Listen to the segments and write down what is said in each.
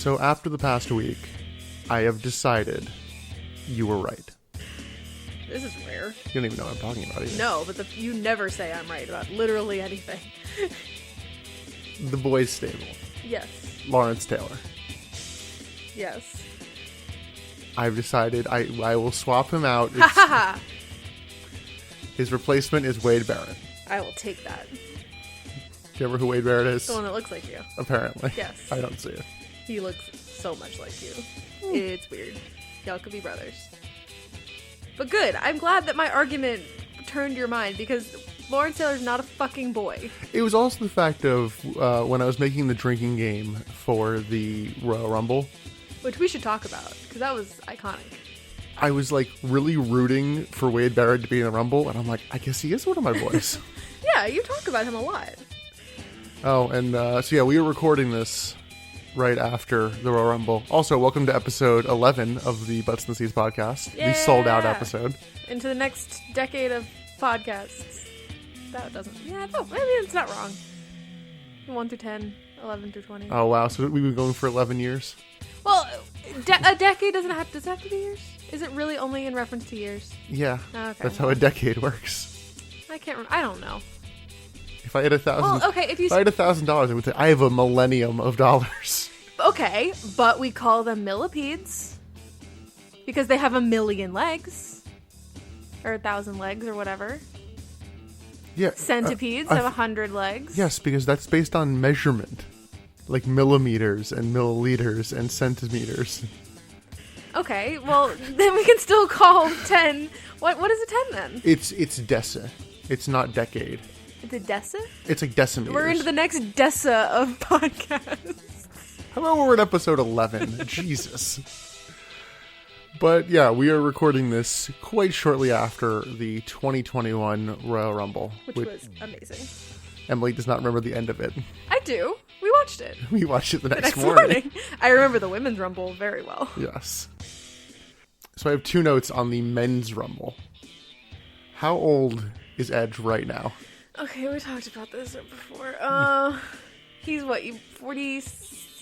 So after the past week, I have decided you were right. This is rare. You don't even know what I'm talking about either. No, but you never say I'm right about literally anything. The Boys Stable. Yes. Lawrence Taylor. Yes. I've decided I will swap him out. Ha ha ha! His replacement is Wade Barrett. I will take that. Do you remember who Wade Barrett is? The one that looks like you. Apparently. Yes. I don't see it. He looks so much like you. It's weird. Y'all could be brothers. But good. I'm glad that my argument turned your mind because Lawrence Taylor's not a fucking boy. It was also the fact of when I was making the drinking game for the Royal Rumble. Which we should talk about because that was iconic. I was like really rooting for Wade Barrett to be in the Rumble, and I'm like, I guess he is one of my boys. Yeah, you talk about him a lot. Oh, and so yeah, we were recording this right after the Royal Rumble. Also, welcome to episode 11 of the Butts and the Seas podcast. Yeah. The sold out episode. Into the next decade of podcasts. That doesn't... Yeah, no, I mean, it's not wrong. 1 through 10, 11 through 20. Oh, wow. So we've been going for 11 years? Well, a decade does it have to be years? Is it really only in reference to years? Yeah. Okay. That's how a decade works. I can't remember. I don't know. If I had $1,000... Well, okay, if I had $1,000, I would say I have a millennium of dollars. Okay, but we call them millipedes because they have 1,000,000 legs or 1,000 legs or whatever. Yeah. Centipedes have 100 legs. Yes, because that's based on measurement, like millimeters and milliliters and centimeters. Okay, well then we can still call 10. What is a 10 then? It's deca. It's not decade. It's a deca? It's like decimeters. We're into the next deca of podcasts. How about we're in episode 11? Jesus. But yeah, we are recording this quite shortly after the 2021 Royal Rumble. Which was amazing. Emily does not remember the end of it. I do. We watched it. We watched it the next morning. I remember the Women's Rumble very well. Yes. So I have 2 notes on the Men's Rumble. How old is Edge right now? Okay, we talked about this before. He's what, 46?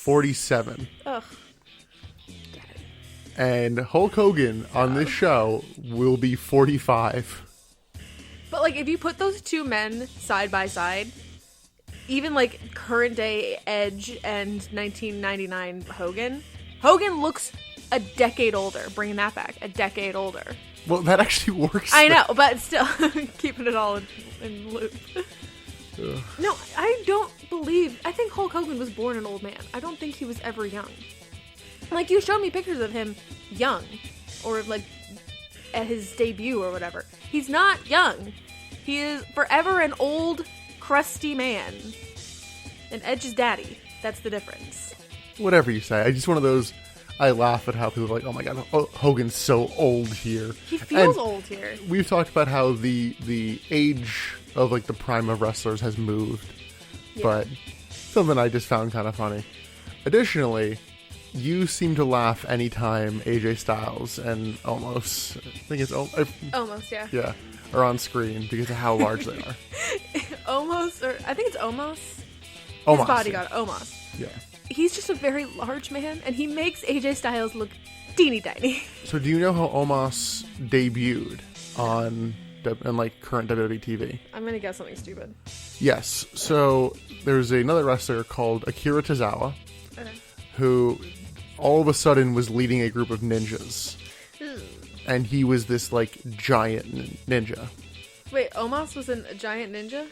47. Ugh. And Hulk Hogan on this show will be 45. But, like, if you put those two men side by side, even, like, current day Edge and 1999 Hogan looks a decade older. Bringing that back. A decade older. Well, that actually works. I know, but still, keeping it all in loop. Ugh. No, I think Hulk Hogan was born an old man. I don't think he was ever young. Like, you showed me pictures of him young, or, like, at his debut or whatever. He's not young. He is forever an old, crusty man. And Edge's daddy. That's the difference. Whatever you say. I just one of those... I laugh at how people are like, oh my god, Hogan's so old here. He feels old here. We've talked about how the age of, like, the prime of wrestlers has moved. Yeah. But something I just found kind of funny. Additionally... You seem to laugh anytime AJ Styles and Omos, I think it's Omos, yeah. Yeah, are on screen because of how large they are. Omos, or I think it's Omos. Omos. His bodyguard, Omos. Yeah. He's just a very large man, and he makes AJ Styles look teeny tiny. So do you know how Omos debuted on like current WWE TV? I'm gonna guess something stupid. Yes. So there's another wrestler called Akira Tozawa, who all of a sudden was leading a group of ninjas. And he was this, like, giant ninja. Wait, Omos was a giant ninja?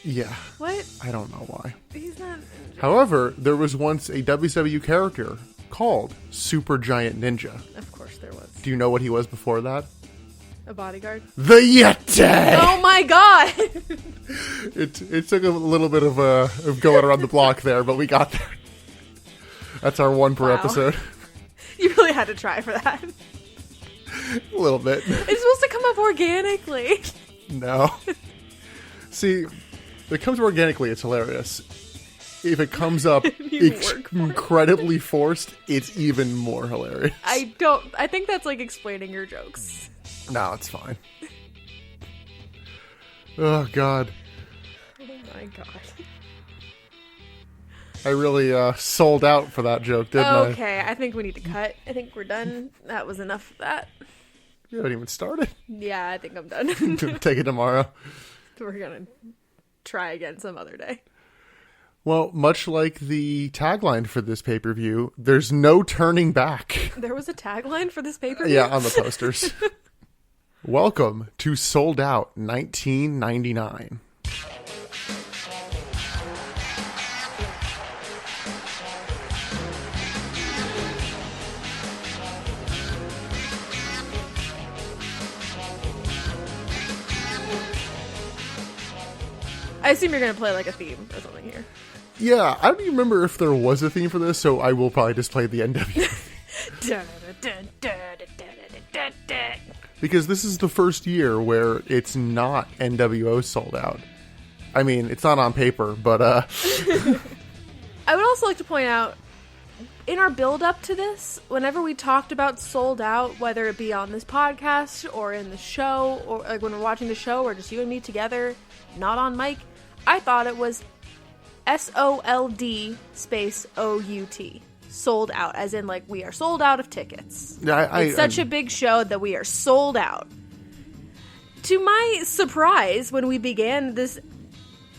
Yeah. What? I don't know why. He's not... However, there was once a WCW character called Super Giant Ninja. Of course there was. Do you know what he was before that? A bodyguard? The Yeti! Oh my god! It took a little bit of going around the block there, but we got there. That's our one per episode. You really had to try for that. A little bit. It's supposed to come up organically. No. See, if it comes organically, it's hilarious. If it comes up incredibly forced, it's even more hilarious. I think that's like explaining your jokes. No, it's fine. Oh, God. Oh, my God. I really sold out for that joke, didn't I? Okay, I think we need to cut. I think we're done. That was enough of that. You haven't even started. Yeah, I think I'm done. Take it tomorrow. We're going to try again some other day. Well, much like the tagline for this pay-per-view, there's no turning back. There was a tagline for this pay-per-view? Yeah, on the posters. Welcome to Sold Out 1999. I assume you're going to play like a theme or something here. Yeah, I don't even remember if there was a theme for this, so I will probably just play the NW. Because this is the first year where it's not NWO sold out. I mean, it's not on paper, but I would also like to point out, in our build-up to this, whenever we talked about sold out, whether it be on this podcast or in the show, or like when we're watching the show, or just you and me together, not on mic, I thought it was SOLD space OUT. Sold out, as in like we are sold out of tickets. Yeah, it's such a big show that we are sold out. To my surprise, when we began this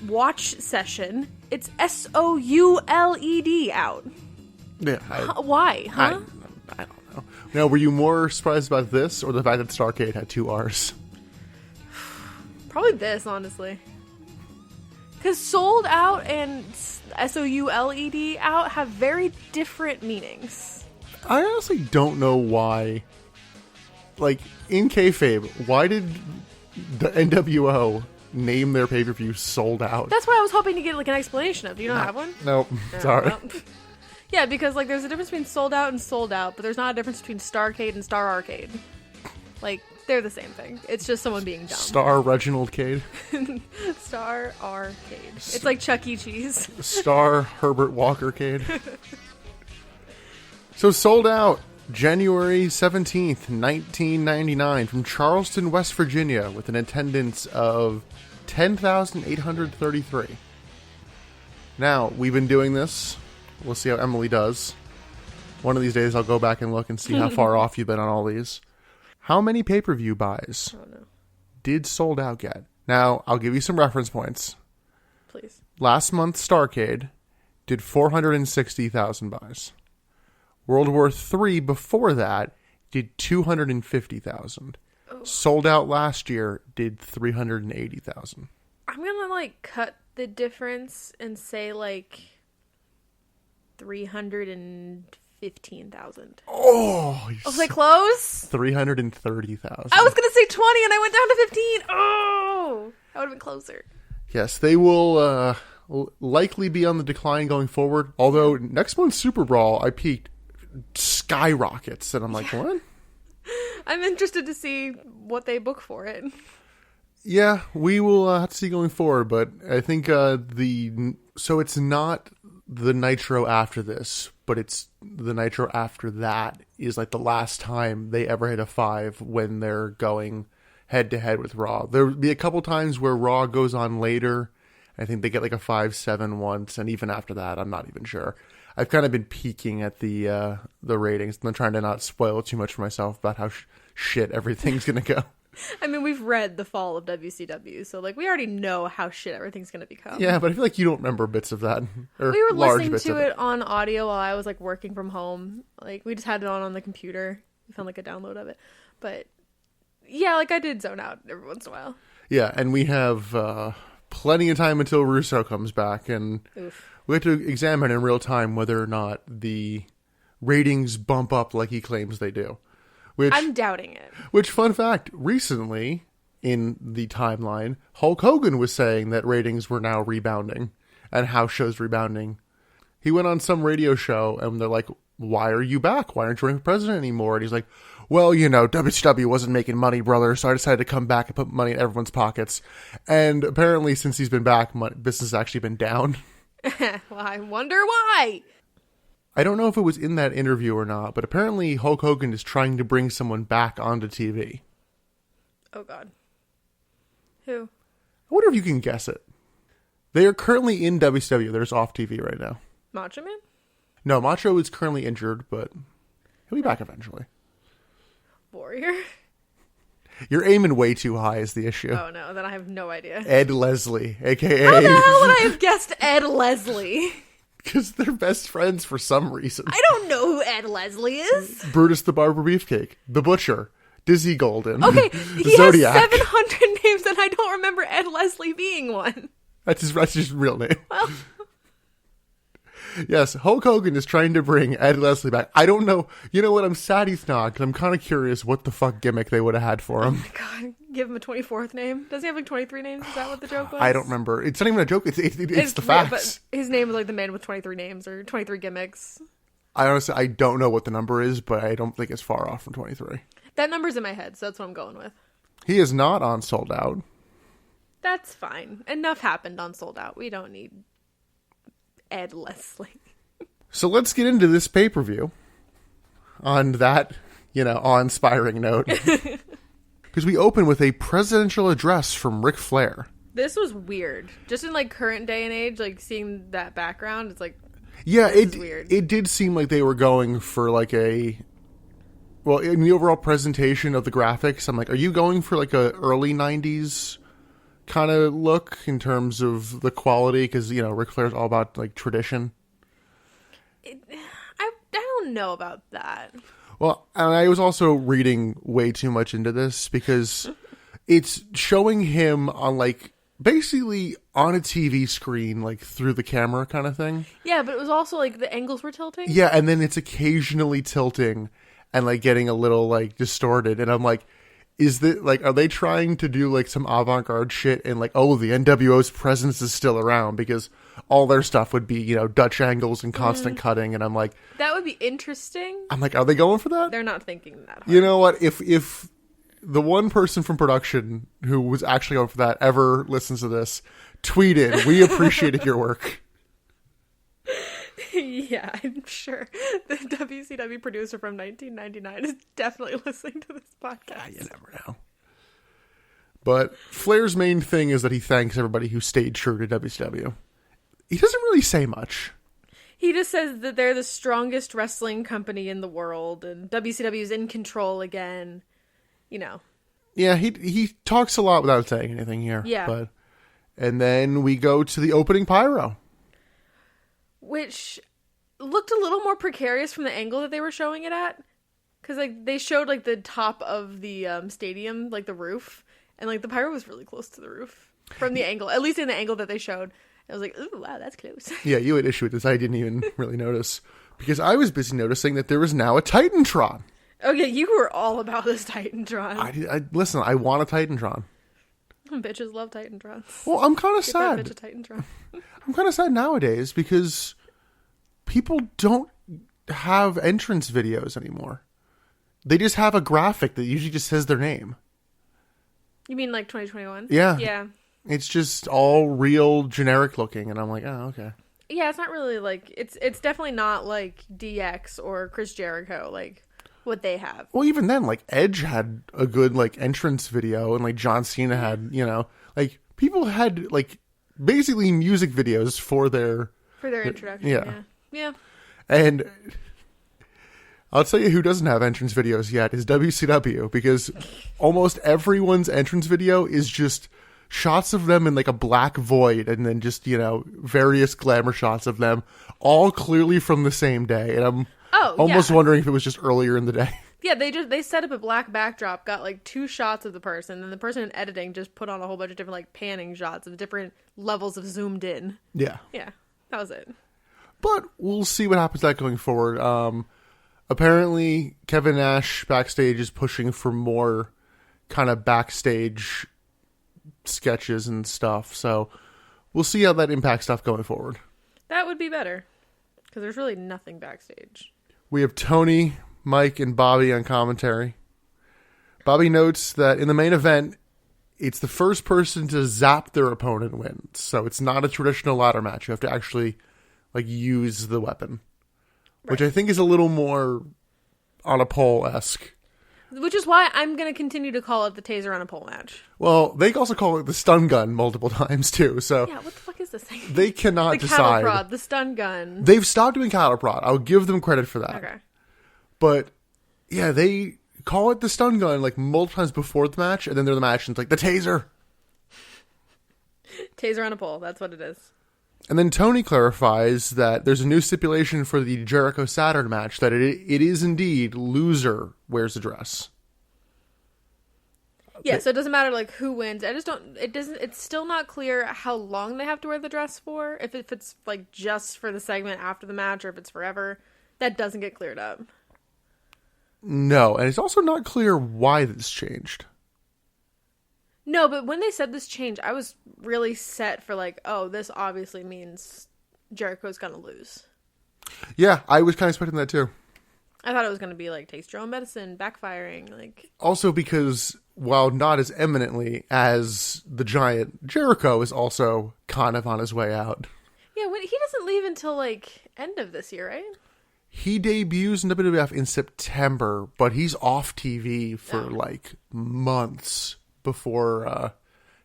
watch session, it's SOULED out. Yeah, why? Huh? I don't know. Now, were you more surprised about this or the fact that Starrcade had 2 R's? Probably this, honestly. Because sold out and SOULED out have very different meanings. I honestly don't know why. Like, in kayfabe, why did the NWO name their pay-per-view Sold Out? That's what I was hoping to get like an explanation of. Do you not have one? Nope. No, Sorry. well, yeah, because like there's a difference between sold out and sold out, but there's not a difference between Starrcade and Star Arcade. Like, they're the same thing. It's just someone being dumb. Star Reginald Cade. Star Arcade. It's like Chuck E. Cheese. Star Herbert Walker Cade. So Sold Out, January 17th, 1999, from Charleston, West Virginia, with an attendance of 10,833. Now, we've been doing this. We'll see how Emily does. One of these days I'll go back and look and see how far off you've been on all these. How many pay-per-view buys did Sold Out get? Now, I'll give you some reference points. Please. Last month, Starrcade did 460,000 buys. World War III before that did 250,000. Oh. Sold Out last year did 380,000. I'm gonna like cut the difference and say like 315,000. Oh, was I close? 330,000. I was gonna say 20 and I went down to 15. Oh, that would have been closer. Yes, they will likely be on the decline going forward. Although next month's Super Brawl, I peaked skyrockets, and I'm like, what? I'm interested to see what they book for it. Yeah, we will have to see going forward, but I think so it's not the Nitro after this, but it's the Nitro after that is like the last time they ever hit a 5 when they're going head-to-head with Raw. There'll be a couple times where Raw goes on later. I think they get like a 5-7 once, and even after that, I'm not even sure. I've kind of been peeking at the ratings, and I'm trying to not spoil too much for myself about how shit everything's going to go. I mean, we've read the fall of WCW, so like we already know how shit everything's going to become. Yeah, but I feel like you don't remember bits of that. Or we were large listening bits to of it on audio while I was like working from home. Like we just had it on the computer. We found like a download of it. But yeah, like I did zone out every once in a while. Yeah, and we have plenty of time until Russo comes back, and we have to examine in real time whether or not the ratings bump up like he claims they do. I'm doubting it. Which, fun fact, recently in the timeline, Hulk Hogan was saying that ratings were now rebounding and house shows rebounding. He went on some radio show and they're like, why are you back? Why aren't you running for president anymore? And he's like, well, you know, WCW wasn't making money, brother, so I decided to come back and put money in everyone's pockets. And apparently, since he's been back, business has actually been down. Well, I wonder why. I don't know if it was in that interview or not, but apparently Hulk Hogan is trying to bring someone back onto TV. Oh, God. Who? I wonder if you can guess it. They are currently in WCW. They're just off TV right now. Macho Man? No, Macho is currently injured, but he'll be back eventually. Warrior? You're aiming way too high is the issue. Oh no, then I have no idea. Ed Leslie, a.k.a. How the hell would I have guessed Ed Leslie? Because they're best friends for some reason. I don't know who Ed Leslie is. Brutus the Barber Beefcake, the Butcher, Dizzy Golden, Okay, the he Zodiac. has 700 names and I don't remember Ed Leslie being one. That's his real name. Well, Yes, Hulk Hogan is trying to bring Ed Leslie back. I don't know. You know what? I'm sad he's not, because I'm kind of curious what the fuck gimmick they would have had for him. God, give him a 24th name. Does he have like 23 names? Is that what the joke was? I don't remember. It's not even a joke. It's the Yeah, facts. but his name was like the man with 23 names or 23 gimmicks. I don't know what the number is, but I don't think it's far off from 23. That number's in my head, so that's what I'm going with. He is not on Sold Out. That's fine. Enough happened on Sold Out. We don't need Ed Leslie. So let's get into this pay-per-view on that, awe-inspiring note. Because we open with a presidential address from Ric Flair. This was weird. Just in like current day and age, like seeing that background, it's like, Yeah, this is weird. It did seem like they were going for like in the overall presentation of the graphics, I'm like, are you going for like a early 90s kind of look in terms of the quality? Because, Ric Flair's all about like tradition. I don't know about that. Well, and I was also reading way too much into this because it's showing him on like basically on a TV screen, like through the camera kind of thing. Yeah, but it was also like the angles were tilting. Yeah, and then it's occasionally tilting and like getting a little like distorted. And I'm like, are they trying to do like some avant-garde shit and like, oh, the NWO's presence is still around, because all their stuff would be, Dutch angles and constant cutting. And I'm like, that would be interesting. are they going for that? They're not thinking that hard. You know what? If the one person from production who was actually going for that ever listens to this, tweet in. We appreciated your work. Yeah, I'm sure the WCW producer from 1999 is definitely listening to this podcast. You never know. But Flair's main thing is that he thanks everybody who stayed true to WCW. He doesn't really say much. He just says that they're the strongest wrestling company in the world and WCW is in control again. Yeah, he talks a lot without saying anything here. Yeah. And then we go to the opening pyro, which looked a little more precarious from the angle that they were showing it at. Because like they showed like the top of the stadium, like the roof, and like the pyro was really close to the roof from the angle, at least in the angle that they showed. I was like, ooh, wow, that's close. Yeah, you had issue with this. I didn't even really notice, because I was busy noticing that there was now a Titantron. Okay, you were all about this Titantron. Listen, I want a Titantron. Bitches love Titantrons. Well, I'm kind of Get sad. that bitch a Titantron. I'm kind of sad nowadays because people don't have entrance videos anymore. They just have a graphic that usually just says their name. You mean like 2021? Yeah. Yeah. It's just all real generic looking, and I'm like, oh, okay. Yeah, it's not really like it's definitely not like DX or Chris Jericho, like what they have. Well, even then, like Edge had a good like entrance video, and like John Cena had, like people had like basically music videos for their introduction. Yeah. And I'll tell you who doesn't have entrance videos yet is WCW, because almost everyone's entrance video is just shots of them in like a black void, and then just, various glamour shots of them, all clearly from the same day. And I'm almost wondering if it was just earlier in the day. Yeah, they set up a black backdrop, got like 2 shots of the person, and the person in editing just put on a whole bunch of different like panning shots of different levels of zoomed in. Yeah. Yeah, that was it. But we'll see what happens to that going forward. Apparently, Kevin Nash backstage is pushing for more kind of backstage sketches and stuff. So we'll see how that impacts stuff going forward. That would be better, because there's really nothing backstage. We have Tony, Mike, and Bobby on commentary. Bobby notes that in the main event, it's the first person to zap their opponent wins. So it's not a traditional ladder match. You have to actually like use the weapon, which I think is a little more on a pole-esque. Which is why I'm going to continue to call it the taser on a pole match. Well, they also call it the stun gun multiple times too. So yeah, what the fuck is this thing? They cannot the decide. cattle prod, the stun gun. They've stopped doing cattle prod. I'll give them credit for that. Okay. But, yeah, they call it the stun gun like multiple times before the match, and then they're the match, and it's like, the taser. Taser on a pole. That's what it is. And then Tony clarifies that there's a new stipulation for the Jericho-Saturn match, that it is indeed loser wears the dress. Yeah, so it doesn't matter like who wins. It's still not clear how long they have to wear the dress for. If it's like just for the segment after the match or if it's forever. That doesn't get cleared up. No, and it's also not clear why this changed. No, but when they said this change, I was really set for like, oh, this obviously means Jericho's gonna lose. Yeah, I was kind of expecting that too. I thought it was gonna be like taste your own medicine, backfiring, like. Also because while not as eminently as the Giant, Jericho is also kind of on his way out. Yeah, he doesn't leave until like end of this year, right? He debuts in WWF in September, but he's off TV for like months before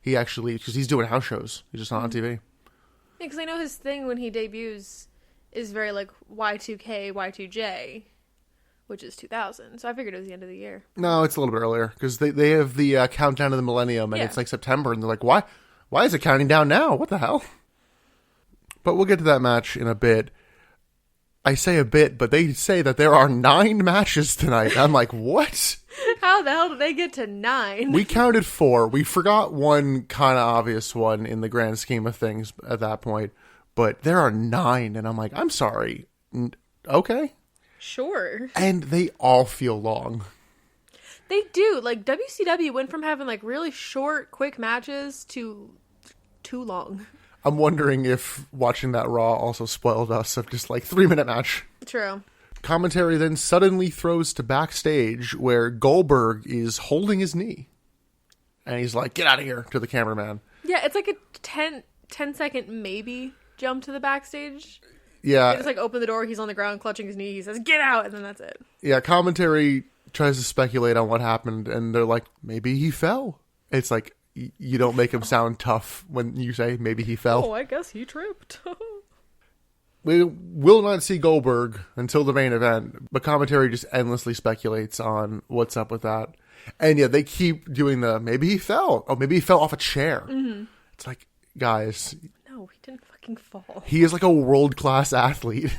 he actually leaves, because he's doing house shows. He's just not on TV. Yeah, because I know his thing when he debuts is very like Y2K, Y2J, which is 2000. So I figured it was the end of the year. No, it's a little bit earlier, because they have the countdown to the millennium, and it's like September, and they're like, why is it counting down now? What the hell? But we'll get to that match in a bit. I say a bit, but they say that there are 9 matches tonight. I'm like, what? How the hell did they get to 9? We counted 4. We forgot one kind of obvious one in the grand scheme of things at that point. But there are 9, and I'm like, I'm sorry. Okay. Sure. And they all feel long. They do. Like, WCW went from having, like, really short, quick matches to too long. I'm wondering if watching that Raw also spoiled us of just, like, 3-minute match. True. Commentary then suddenly throws to backstage where Goldberg is holding his knee. And he's like, get out of here, to the cameraman. Yeah, it's like a 10-second maybe jump to the backstage. Yeah. They just like open the door, he's on the ground clutching his knee, he says, get out, and then that's it. Yeah, commentary tries to speculate on what happened, and they're like, maybe he fell. It's like, you don't make him sound tough when you say maybe he fell. Oh, I guess he tripped. We will not see Goldberg until the main event, but commentary just endlessly speculates on what's up with that. And yeah, they keep doing the, maybe he fell. Oh, maybe he fell off a chair. Mm-hmm. It's like, guys. No, he didn't fucking fall. He is like a world-class athlete.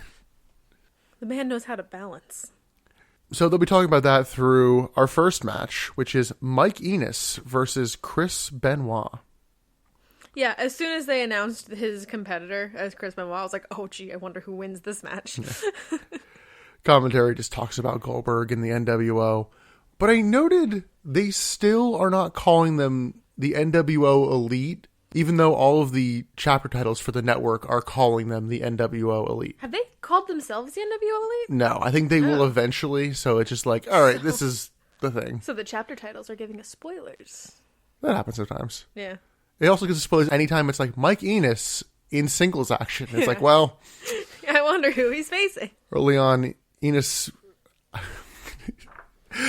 The man knows how to balance. So they'll be talking about that through our first match, which is Mike Enos versus Chris Benoit. Yeah, as soon as they announced his competitor as Chris Benoit, I was like, oh, gee, I wonder who wins this match. Yeah. Commentary just talks about Goldberg and the NWO. But I noted they still are not calling them the NWO Elite, even though all of the chapter titles for the network are calling them the NWO Elite. Have they called themselves the NWO Elite? No, I think they will eventually. So it's just like, all right, this is the thing. So the chapter titles are giving us spoilers. That happens sometimes. Yeah. It also gives us spoilers anytime it's like Mike Enos in singles action. It's like, well... I wonder who he's facing. Early on, Enos...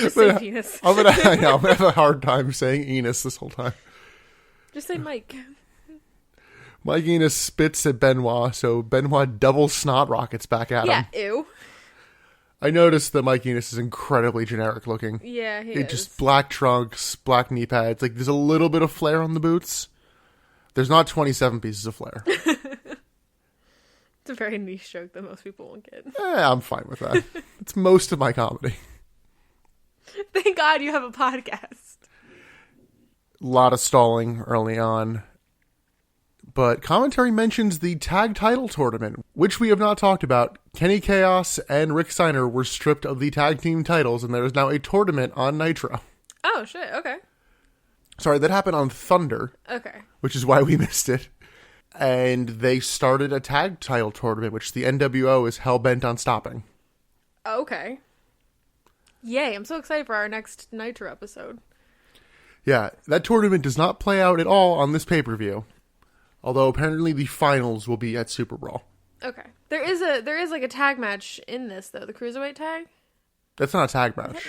Just say penis. I'm gonna have a hard time saying Enos this whole time. Just say Mike. Mike Enos spits at Benoit, so Benoit double snot rockets back at him. Yeah, ew. I noticed that Mike Enos is incredibly generic looking. Yeah, he is. Just black trunks, black knee pads. Like, there's a little bit of flair on the boots. There's not 27 pieces of flair. It's a very niche joke that most people won't get. I'm fine with that. It's most of my comedy. Thank God you have a podcast. A lot of stalling early on. But commentary mentions the tag title tournament, which we have not talked about. Kenny Chaos and Rick Steiner were stripped of the tag team titles, and there is now a tournament on Nitro. Oh, shit. Okay. Sorry, that happened on Thunder. Okay. Which is why we missed it. And they started a tag title tournament, which the NWO is hell-bent on stopping. Okay. Yay, I'm so excited for our next Nitro episode. Yeah, that tournament does not play out at all on this pay-per-view. Although apparently the finals will be at Super Brawl. Okay. There is like a tag match in this though, the Cruiserweight tag? That's not a tag match.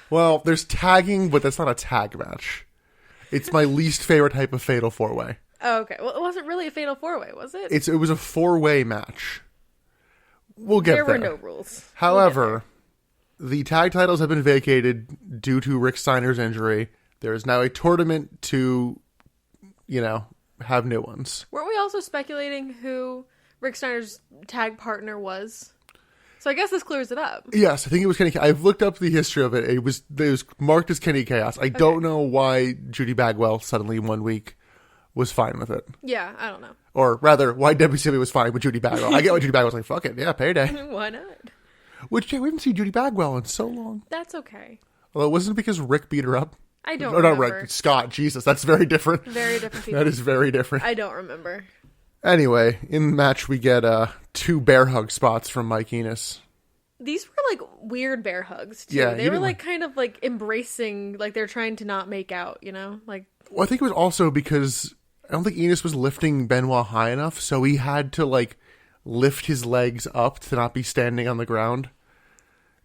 Well, there's tagging, but that's not a tag match. It's my least favorite type of fatal four-way. Oh, okay. Well, it wasn't really a fatal 4-way, was it? It was a 4-way match. We'll get there. There were no rules. However, the tag titles have been vacated due to Rick Steiner's injury. There is now a tournament to, have new ones. Weren't we also speculating who Rick Steiner's tag partner was? So I guess this clears it up. Yes, I think it was Kenny. I've looked up the history of it. It was marked as Kenny Chaos. I don't know why Judy Bagwell suddenly 1 week was fine with it. Yeah, I don't know. Or rather, why WCW was fine with Judy Bagwell. I get why Judy Bagwell's like, fuck it, yeah, payday. Why not? Which, we haven't seen Judy Bagwell in so long. That's okay. Although, wasn't it because Rick beat her up? I don't remember. remember. Not Rick, Scott. Jesus, that's very different. Very different people. That is very different. I don't remember. Anyway, in the match, we get 2 bear hug spots from Mike Enos. These were like weird bear hugs too. Yeah, they were like kind of like embracing, like they're trying to not make out, like. Well, I think it was also because I don't think Enos was lifting Benoit high enough, so he had to like lift his legs up to not be standing on the ground.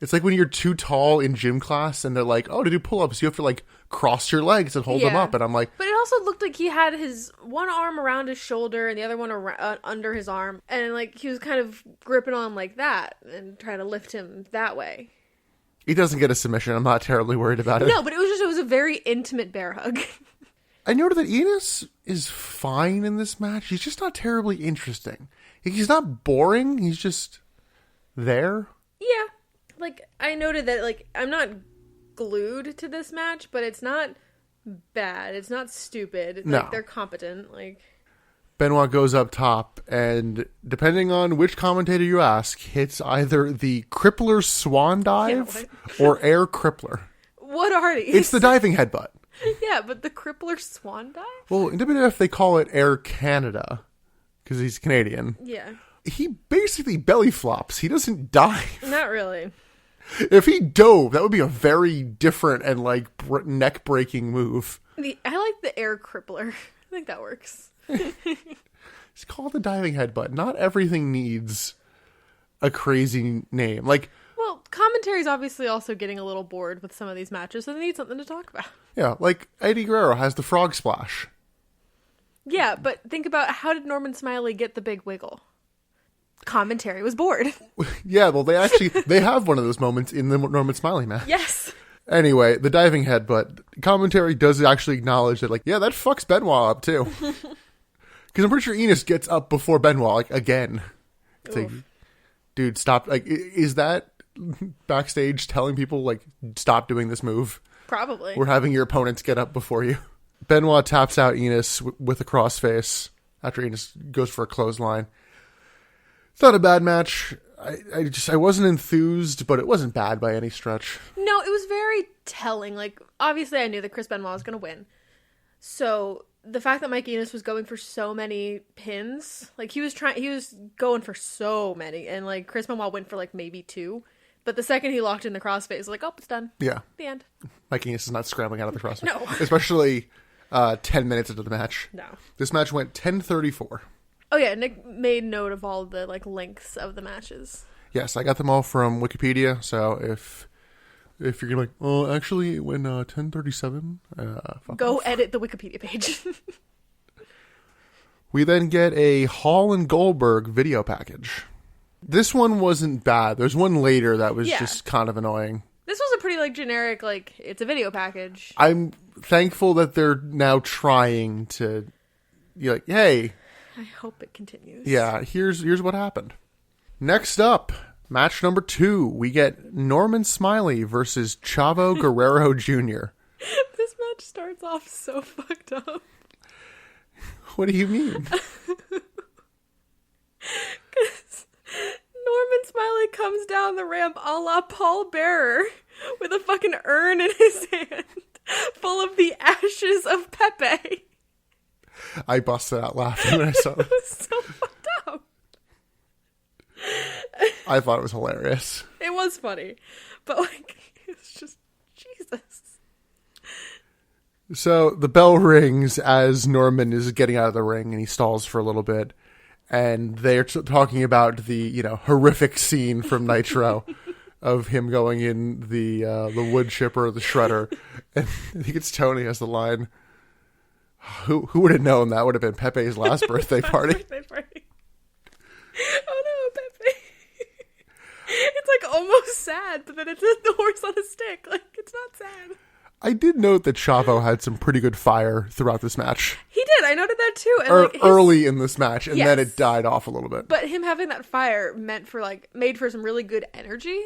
It's like when you're too tall in gym class and they're like, oh, to do pull-ups, you have to like cross your legs and hold them up. And I'm like... But it also looked like he had his one arm around his shoulder and the other one under his arm. And like he was kind of gripping on him like that and trying to lift him that way. He doesn't get a submission. I'm not terribly worried about it. No, but it was a very intimate bear hug. I noted that Enos is fine in this match. He's just not terribly interesting. He's not boring. He's just there. Yeah. Like, I noted that, like, I'm not glued to this match, but it's not bad. It's not stupid. No. Like, they're competent. Like, Benoit goes up top, and depending on which commentator you ask, hits either the Crippler Swan Dive or Air Crippler. What are these? It's the diving headbutt. Yeah, but the Crippler Swan Dive? Well, in WWF, they call it Air Canada, because he's Canadian. Yeah. He basically belly flops. He doesn't dive. Not really. If he dove, that would be a very different and like neck-breaking move. I like the Air Crippler. I think that works. It's called the diving headbutt. Not everything needs a crazy name. Like, well, commentary's obviously also getting a little bored with some of these matches, so they need something to talk about. Yeah, like Eddie Guerrero has the frog splash. Yeah, but think about how did Norman Smiley get the big wiggle? Commentary was bored. Yeah, well, they have one of those moments in the Norman Smiley match. Yes. Anyway, the diving headbutt. Commentary does actually acknowledge that, like, yeah, that fucks Benoit up, too. Because I'm pretty sure Enos gets up before Benoit, like, again. It's like, dude, stop. Like, is that backstage telling people, like, stop doing this move? Probably. We're having your opponents get up before you. Benoit taps out Enos with a crossface after Enos goes for a clothesline. It's not a bad match. I wasn't enthused, but it wasn't bad by any stretch. No, it was very telling. Like, obviously I knew that Chris Benoit was going to win. So, the fact that Mike Enos was going for so many pins, like, he was going for so many, and, like, Chris Benoit went for, like, maybe 2. But the second he locked in the crossface, like, oh, it's done. Yeah. The end. Mike Enos is not scrambling out of the crossface. No. Especially 10 minutes into the match. No. This match went 10:34. Oh, yeah, Nick made note of all the, like, lengths of the matches. Yes, I got them all from Wikipedia, so if you're gonna be like, oh, actually, it went 10:37, go edit the Wikipedia page. We then get a Hall and Goldberg video package. This one wasn't bad. There's one later that was just kind of annoying. This was a pretty, like, generic, like, it's a video package. I'm thankful that they're now trying to, you're like, hey. I hope it continues. Yeah, here's what happened. Next up, match number 2, we get Norman Smiley versus Chavo Guerrero Jr. This match starts off so fucked up. What do you mean? Because Norman Smiley comes down the ramp a la Paul Bearer with a fucking urn in his hand full of the ashes of Pepe. I busted out laughing when I saw it. It was so fucked up. I thought it was hilarious. It was funny. But, like, it's just, Jesus. So the bell rings as Norman is getting out of the ring and he stalls for a little bit. And they're talking about the, horrific scene from Nitro of him going in the wood chipper, the shredder. And I think it's Tony has the line, Who would have known that would have been Pepe's last birthday party? Birthday party. Oh no, Pepe. It's like almost sad, but then it's the horse on a stick. Like, it's not sad. I did note that Chavo had some pretty good fire throughout this match. He did. I noted that too. And early in this match, and Yes. then it died off a little bit. But him having that fire made for some really good energy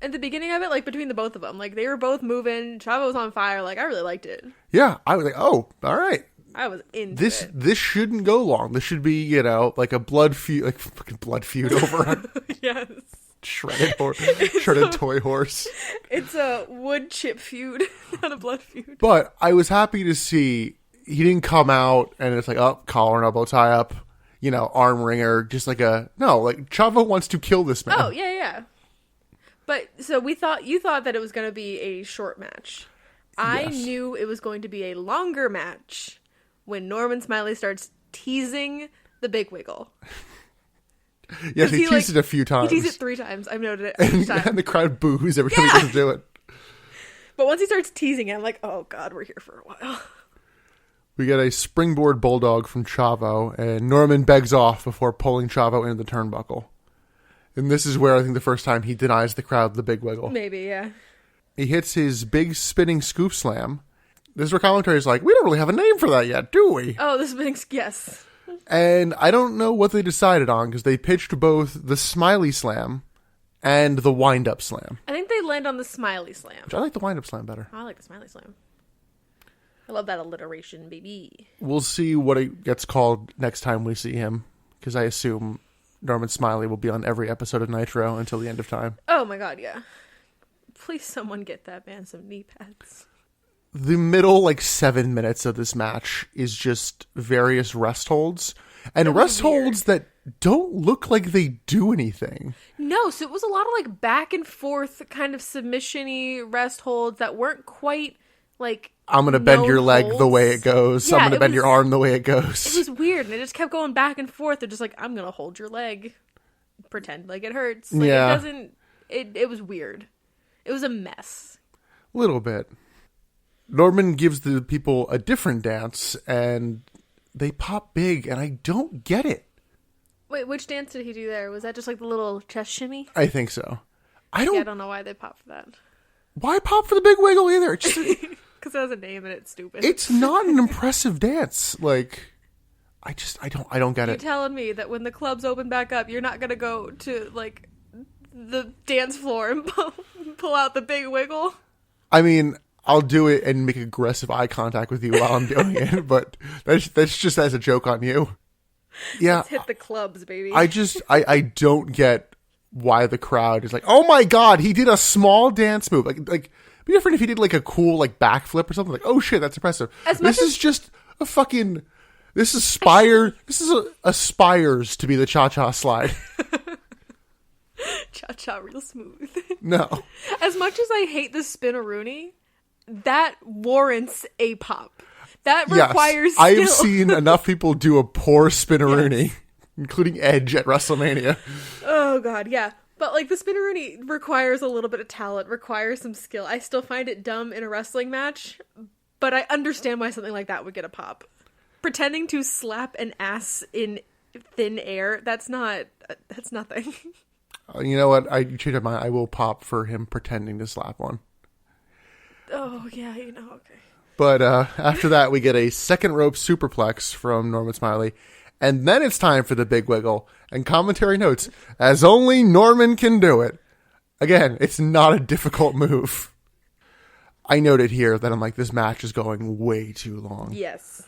at the beginning of it, like between the both of them. Like, they were both moving. Chavo was on fire. Like, I really liked it. Yeah, I was like, oh, all right. I was into This it. this shouldn't go long. This should be, like a blood feud, like fucking blood feud over a Yes. shredded toy horse. It's a wood chip feud, not a blood feud. But I was happy to see he didn't come out and it's like, oh, collar and elbow tie up, arm wringer, just like Chavo wants to kill this man. Oh, yeah. But, so you thought that it was going to be a short match. I Yes. knew it was going to be a longer match when Norman Smiley starts teasing the Big Wiggle. Yes, he teased it a few times. He teased it 3 times. I've noted it each time. And the crowd boos every time he doesn't do it. But once he starts teasing it, I'm like, oh god, we're here for a while. We get a springboard bulldog from Chavo, and Norman begs off before pulling Chavo into the turnbuckle. And this is where I think the first time he denies the crowd the big wiggle. Maybe, yeah. He hits his big spinning scoop slam. This is where commentary is like, we don't really have a name for that yet, do we? Oh, this makes, yes. And I don't know what they decided on, because they pitched both the smiley slam and the wind-up slam. I think they land on the Smiley Slam. I like the wind-up slam better. I like the Smiley Slam. I love that alliteration, baby. We'll see what it gets called next time we see him, because I assume Norman Smiley will be on every episode of Nitro until the end of time. Oh my god, yeah. Please someone get that man some knee pads. The middle, 7 minutes of this match is just various rest holds. And rest holds that don't look like they do anything. No, so it was a lot of back and forth kind of submission-y rest holds that weren't quite I'm going to bend your leg the way it goes. Yeah, I'm going to bend your arm the way it goes. It was weird, and it just kept going back and forth. They're just like, I'm going to hold your leg. Pretend like it hurts. Yeah. It doesn't... It was weird. It was a mess. A little bit. Norman gives the people a different dance, and they pop big, and I don't get it. Wait, which dance did he do there? Was that just the little chest shimmy? I think so. I I don't know why they popped for that. Why pop for the big wiggle either? It's just, Because it has a name and it's stupid. it's not an impressive dance. I don't get You're it. telling me that when the clubs open back up, you're not going to go to, the dance floor and pull out the big wiggle? I mean, I'll do it and make aggressive eye contact with you while I'm doing it, but that's just as a joke on you. Yeah. Let's hit the clubs, baby. I don't get why the crowd is like, oh my god, he did a small dance move. Like, be different if he did a cool backflip or something. Like, oh shit, that's impressive. This is just a fucking. This aspires to be the cha-cha slide. Cha-cha real smooth. No. As much as I hate the spinaroonie, that warrants a pop. That requires skill. I have seen enough people do a poor spinaroonie, including Edge at WrestleMania. Oh god, yeah. But the spinaroonie requires a little bit of talent, requires some skill. I still find it dumb in a wrestling match, but I understand why something like that would get a pop. Pretending to slap an ass in thin air, that's nothing. You know what? I changed my mind. I will pop for him pretending to slap one. Oh, yeah, okay. But after that, we get a second rope superplex from Norman Smiley. And then it's time for the big wiggle. And commentary notes, as only Norman can do it. Again, it's not a difficult move. I noted here that I'm like, this match is going way too long. Yes.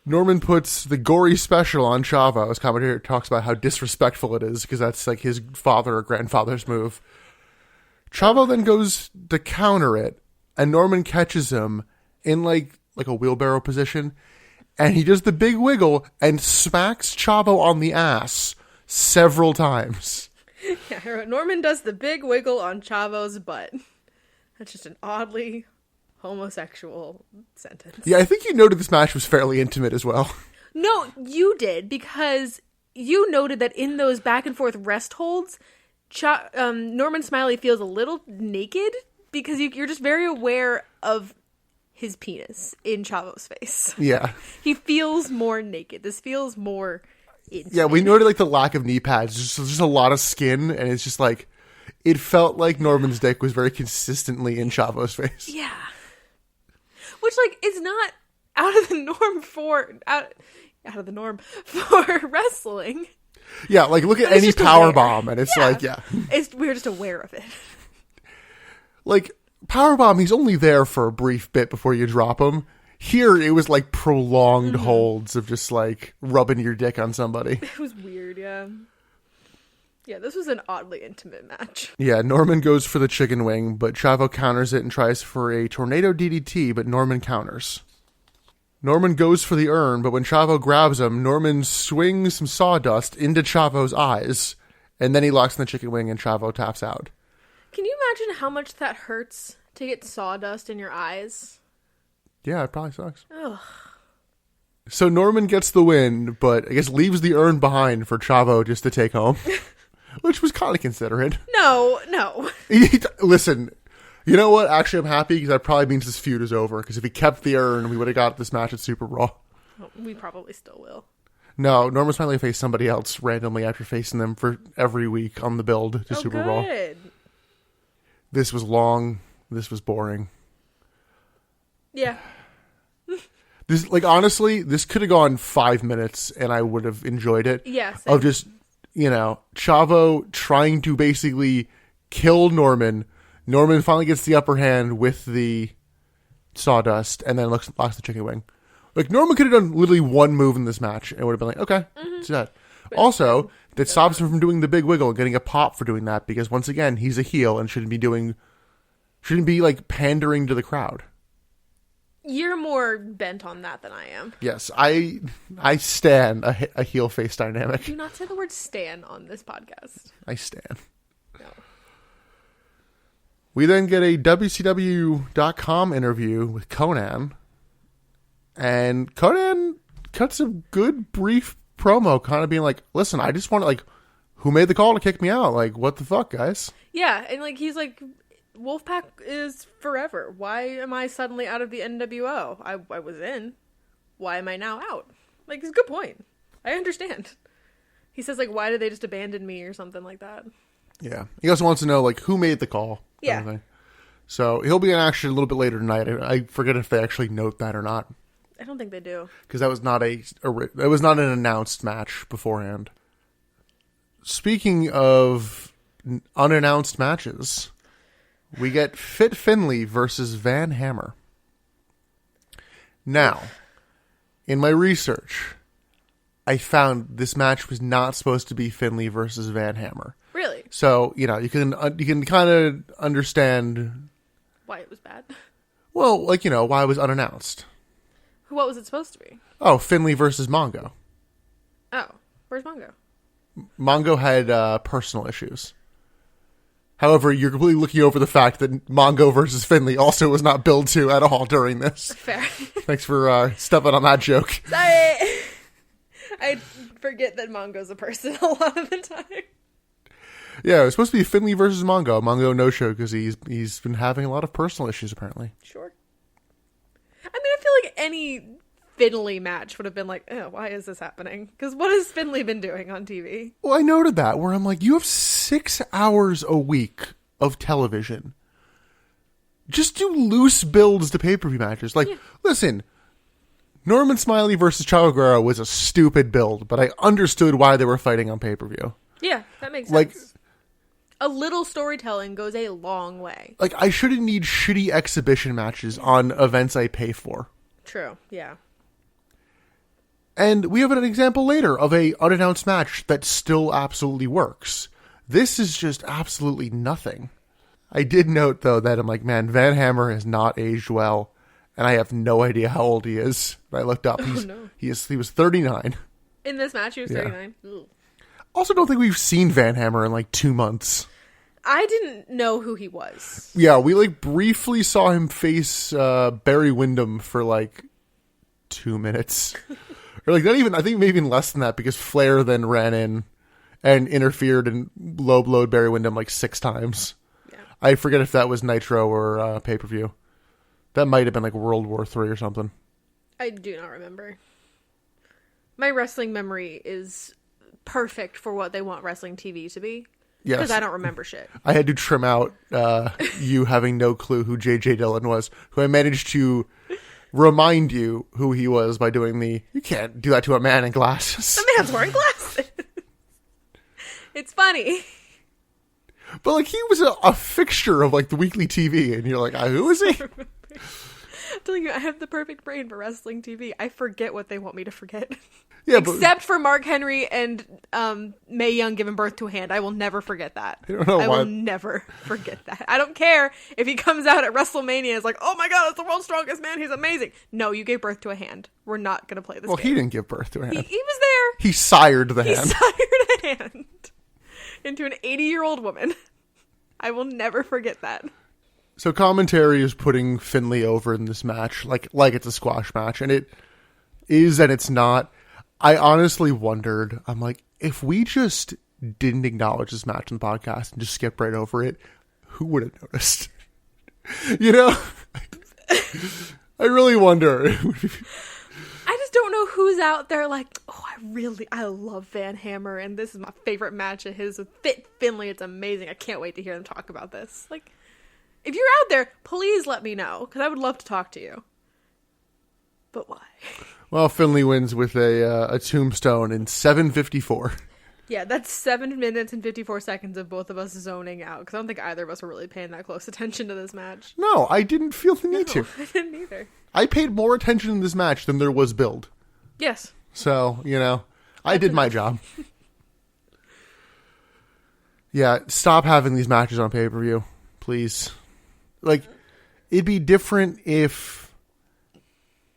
Norman puts the gory special on Chavo. As commentator talks about how disrespectful it is, because that's his father or grandfather's move. Chavo then goes to counter it, and Norman catches him in like a wheelbarrow position, and he does the big wiggle and smacks Chavo on the ass several times. Yeah, Norman does the big wiggle on Chavo's butt. That's just an oddly homosexual sentence. Yeah, I think you noted this match was fairly intimate as well. No, you did, because you noted that in those back and forth rest holds, Norman Smiley feels a little naked, because you're just very aware of his penis in Chavo's face. Yeah. He feels more naked. This feels more intimate. Yeah, we noted like the lack of knee pads. Just a lot of skin, and it's just like it felt like Norman's dick was very consistently in Chavo's face. Yeah. Which like is not out of the norm for wrestling. Yeah, like look at But it's any just power aware. bomb, and it's like, yeah. We're just aware of it. Like, powerbomb, he's only there for a brief bit before you drop him. Here, it was like prolonged holds of just like rubbing your dick on somebody. It was weird, yeah. Yeah, this was an oddly intimate match. Yeah, Norman goes for the chicken wing, but Chavo counters it and tries for a tornado DDT, but Norman counters. Norman goes for the urn, but when Chavo grabs him, Norman swings some sawdust into Chavo's eyes, and then he locks in the chicken wing and Chavo taps out. Can you imagine how much that hurts to get sawdust in your eyes? Yeah, it probably sucks. Ugh. So Norman gets the win, but I guess leaves the urn behind for Chavo just to take home. Which was kind of considerate. No. Listen, you know what? Actually, I'm happy because that probably means this feud is over. Because if he kept the urn, we would have got this match at Super Raw. Well, we probably still will. No, Norman's finally faced somebody else randomly after facing them for every week on the build to Super Raw. Good. This was long. This was boring. Yeah. This, like, honestly, this could have gone 5 minutes and I would have enjoyed it. Yeah, same. Of just, you know, Chavo trying to basically kill Norman. Norman finally gets the upper hand with the sawdust and then locks the chicken wing. Like, Norman could have done literally one move in this match and would have been like, okay, let's do that. Also, that stops him from doing the big wiggle and getting a pop for doing that because, once again, he's a heel and shouldn't be like pandering to the crowd. You're more bent on that than I am. Yes, I stan a heel face dynamic. Do not say the word stan on this podcast. I stan. No. We then get a WCW.com interview with Conan. And Conan cuts a good brief promo kind of being like, listen, I just want to, like, who made the call to kick me out? Like, what the fuck, guys? Yeah, and like he's like, Wolfpack is forever. Why am I suddenly out of the NWO? I was in. Why am I now out? Like, it's a good point. I understand. He says, like, why did they just abandon me or something like that? Yeah. He also wants to know, like, who made the call. Yeah. Kind of thing. So he'll be in action a little bit later tonight. I forget if they actually note that or not. I don't think they do. Because that was not an announced match beforehand. Speaking of unannounced matches, we get Fit Finlay versus Van Hammer. Now, in my research, I found this match was not supposed to be Finlay versus Van Hammer. Really? So, you know, you can kind of understand Why it was bad? well, like, you know, why it was unannounced. What was it supposed to be? Oh, Finlay versus Mongo. Oh, where's Mongo? Mongo had personal issues. However, you're completely looking over the fact that Mongo versus Finlay also was not billed to at all during this. Fair. Thanks for stepping on that joke. Sorry. I forget that Mongo's a person a lot of the time. Yeah, it was supposed to be Finlay versus Mongo. Mongo no-show because he's been having a lot of personal issues, apparently. Sure. I mean, I feel like any Finlay match would have been like, oh, why is this happening? Because what has Finlay been doing on TV? Well, I noted that, where I'm like, you have 6 hours a week of television. Just do loose builds to pay-per-view matches. Like, listen, Norman Smiley versus Chavo Guerrero was a stupid build, but I understood why they were fighting on pay-per-view. Yeah, that makes sense. Like, a little storytelling goes a long way. like, I shouldn't need shitty exhibition matches on events I pay for. True, yeah. And we have an example later of a unannounced match that still absolutely works. This is just absolutely nothing. I did note, though, that I'm like, man, Van Hammer has not aged well, and I have no idea how old he is. I looked up. He was 39. In this match, he was 39. Ugh. Also, don't think we've seen Van Hammer in like 2 months. I didn't know who he was. Yeah, we like briefly saw him face Barry Windham for like 2 minutes. Or like not even, I think maybe even less than that because Flair then ran in and interfered and low blowed Barry Windham like 6 times. Yeah. I forget if that was Nitro or pay-per-view. That might have been like World War III or something. I do not remember. My wrestling memory is perfect for what they want wrestling TV to be. Yes. Because I don't remember shit. I had to trim out you having no clue who J.J. Dillon was, who I managed to remind you who he was by doing you can't do that to a man in glasses. The man's wearing glasses. It's funny. But like he was a fixture of like the weekly TV, and you're like, who is he? I'm telling you, I have the perfect brain for wrestling TV. I forget what they want me to forget. Yeah, Except for Mark Henry and Mae Young giving birth to a hand. I will never forget that. I will never forget that. I don't care if he comes out at WrestleMania and is like, oh my god, that's the world's strongest man. He's amazing. No, you gave birth to a hand. We're not going to play this game. He didn't give birth to a hand. He was there. He sired the hand. He sired a hand into an 80-year-old woman. I will never forget that. So commentary is putting Finlay over in this match, like it's a squash match, and it is and it's not. I honestly wondered, I'm like, if we just didn't acknowledge this match in the podcast and just skip right over it, who would have noticed? You know? I really wonder. I just don't know who's out there like, oh, I love Van Hammer, and this is my favorite match of his with Fit Finlay. It's amazing. I can't wait to hear them talk about this. Like, if you're out there, please let me know, because I would love to talk to you. But why? Well, Finlay wins with a tombstone in 7:54. Yeah, that's 7 minutes and 54 seconds of both of us zoning out, because I don't think either of us were really paying that close attention to this match. No, I didn't feel the need to. I didn't either. I paid more attention in this match than there was build. Yes. So, I did my job. Yeah, stop having these matches on pay-per-view, please. Like, it'd be different if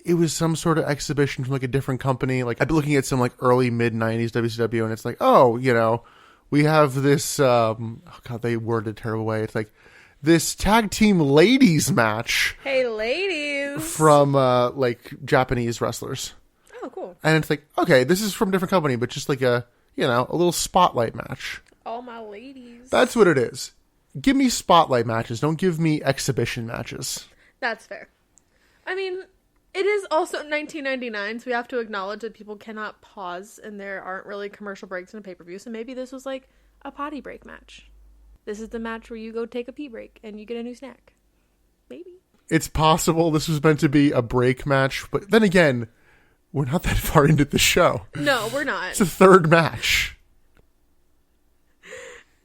it was some sort of exhibition from like a different company. Like I'd be looking at some like early mid-90s WCW and it's like, we have this, they worded it a terrible way. It's like this tag team ladies match. Hey ladies. From like Japanese wrestlers. Oh, cool. And it's like, okay, this is from a different company, but just like a little spotlight match. All my ladies. That's what it is. Give me spotlight matches. Don't give me exhibition matches. That's fair. I mean, it is also 1999, so we have to acknowledge that people cannot pause, and there aren't really commercial breaks in a pay-per-view, so maybe this was like a potty break match. This is the match where you go take a pee break, and you get a new snack. Maybe. It's possible this was meant to be a break match, but then again, we're not that far into the show. No, we're not. It's a third match.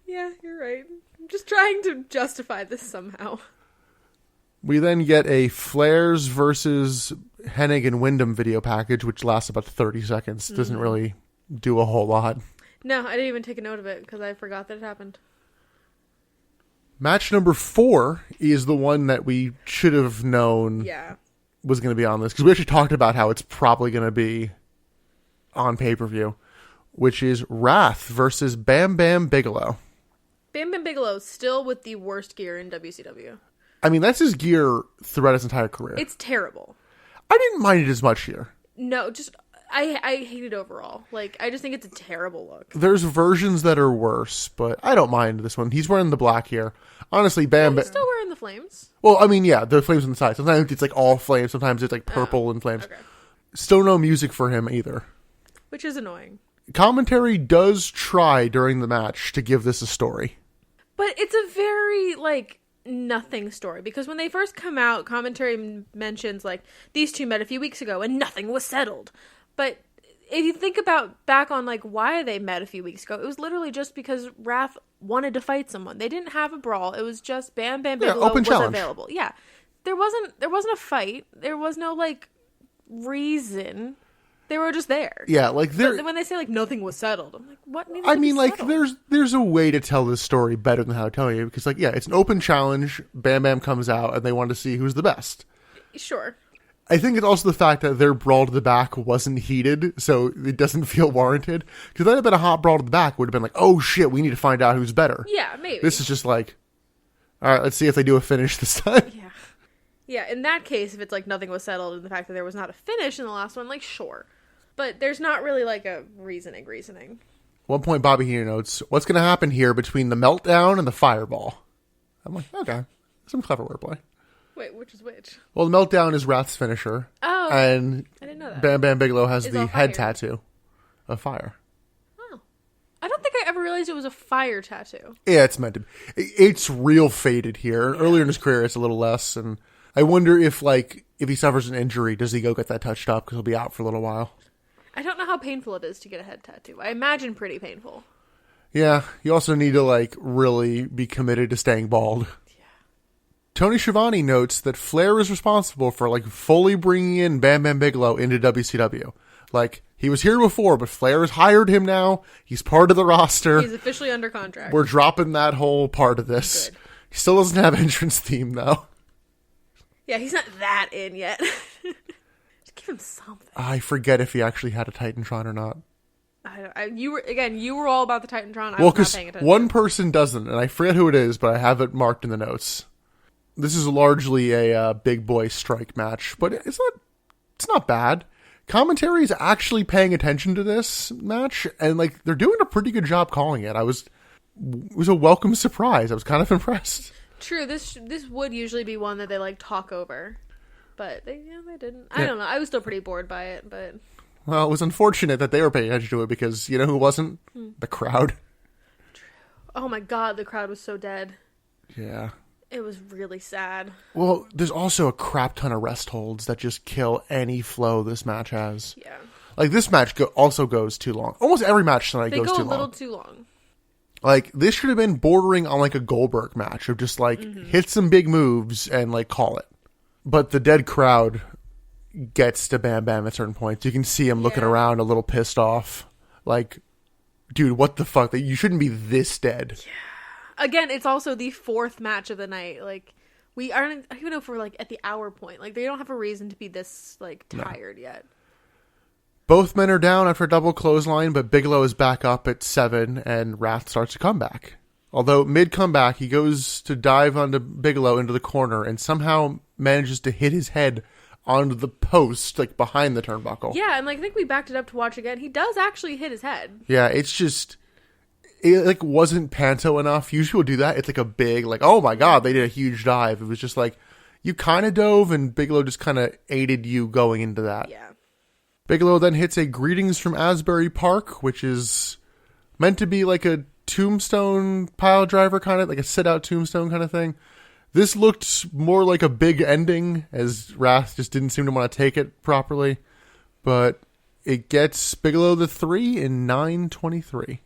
Yeah, you're right. I'm just trying to justify this somehow. We then get a Flairs versus Hennig and Wyndham video package, which lasts about 30 seconds. Doesn't really do a whole lot. No, I didn't even take a note of it because I forgot that it happened. Match number 4 is the one that we should have known was going to be on this. Because we actually talked about how it's probably going to be on pay-per-view, which is Wrath versus Bam Bam Bigelow. Bam Bam Bigelow still with the worst gear in WCW. I mean, that's his gear throughout his entire career. It's terrible. I didn't mind it as much here. No, just I hate it overall. Like, I just think it's a terrible look. There's versions that are worse, but I don't mind this one. He's wearing the black here. Honestly, Bam... He's still wearing the flames. Well, I mean, yeah, the flames on the side. Sometimes it's like all flames. Sometimes it's like purple and flames. Okay. Still no music for him either. Which is annoying. Commentary does try during the match to give this a story. But it's a very, like, nothing story. Because when they first come out, commentary mentions, like, these two met a few weeks ago and nothing was settled. But if you think about back on, like, why they met a few weeks ago, it was literally just because Wrath wanted to fight someone. They didn't have a brawl. It was just Bam Bam Bigelow open was challenge. Available. Yeah. There wasn't a fight. There was no, like, reason. They were just there. Yeah, like when they say like nothing was settled, I'm like, what? I mean, like there's a way to tell this story better than how to tell you, because like it's an open challenge. Bam Bam comes out, and they want to see who's the best. Sure. I think it's also the fact that their brawl to the back wasn't heated, so it doesn't feel warranted. Because if that had been a hot brawl to the back, would have been like, oh shit, we need to find out who's better. Yeah, maybe. This is just like, all right, let's see if they do a finish this time. Yeah. Yeah. In that case, if it's like nothing was settled, and the fact that there was not a finish in the last one, like sure. But there's not really, like, a reasoning. One point, Bobby Heenan notes, what's going to happen here between the meltdown and the fireball? I'm like, okay. Some clever wordplay. Wait, which is which? Well, the meltdown is Wrath's finisher. Oh, and I didn't know that. Bam Bam Bigelow has It's the all head fire. tattoo of fire. Oh. I don't think I ever realized it was a fire tattoo. Yeah, it's meant to be. It's real faded here. Earlier in his career, it's a little less, and I wonder if he suffers an injury, does he go get that touched up because he'll be out for a little while. I don't know how painful it is to get a head tattoo. I imagine pretty painful. Yeah, you also need to really be committed to staying bald. Tony Schiavone notes that Flair is responsible for fully bringing in Bam Bam Bigelow into WCW. He was here before, but Flair has hired him now. He's part of the roster. He's officially under contract. We're dropping that whole part of this. Good. He still doesn't have entrance theme though. Yeah, he's not that in yet. Just give him something. I forget if he actually had a Titantron or not. You were all about the Titantron. I Well, was not because paying attention. one person doesn't, and I forget who it is, but I have it marked in the notes. This is largely a big boy strike match, but it's not bad. Commentary is actually paying attention to this match, and they're doing a pretty good job calling it. It was a welcome surprise. I was kind of impressed. True, this would usually be one that they talk over, but they didn't. I don't know. I was still pretty bored by it, but Well, it was unfortunate that they were paying attention to it because you know who wasn't? The crowd. oh my god, the crowd was so dead. Yeah. It was really sad. Well, there's also a crap ton of rest holds that just kill any flow this match has. Yeah, This match also goes too long. Almost every match tonight they goes go too a little long. too long. This should have been bordering on a Goldberg match of just hit some big moves and call it. But the dead crowd gets to Bam Bam at certain points. You can see him looking around a little pissed off. Dude, what the fuck? You shouldn't be this dead. Yeah. Again, it's also the fourth match of the night. We aren't. I don't even know if we're at the hour point. They don't have a reason to be this tired yet. Both men are down after a double clothesline, but Bigelow is back up at 7, and Wrath starts to come back. Although mid-comeback, he goes to dive onto Bigelow into the corner and somehow manages to hit his head onto the post, behind the turnbuckle. Yeah, and I think we backed it up to watch again. He does actually hit his head. Yeah, it's just... It wasn't panto enough. Usually we'll do that. It's a big, oh my god, they did a huge dive. It was just you kind of dove, and Bigelow just kind of aided you going into that. Yeah. Bigelow then hits a Greetings from Asbury Park, which is meant to be a tombstone pile driver kind of, a sit-out tombstone kind of thing. This looked more like a big ending, as Wrath just didn't seem to want to take it properly. But it gets Bigelow the 3 in 9:23.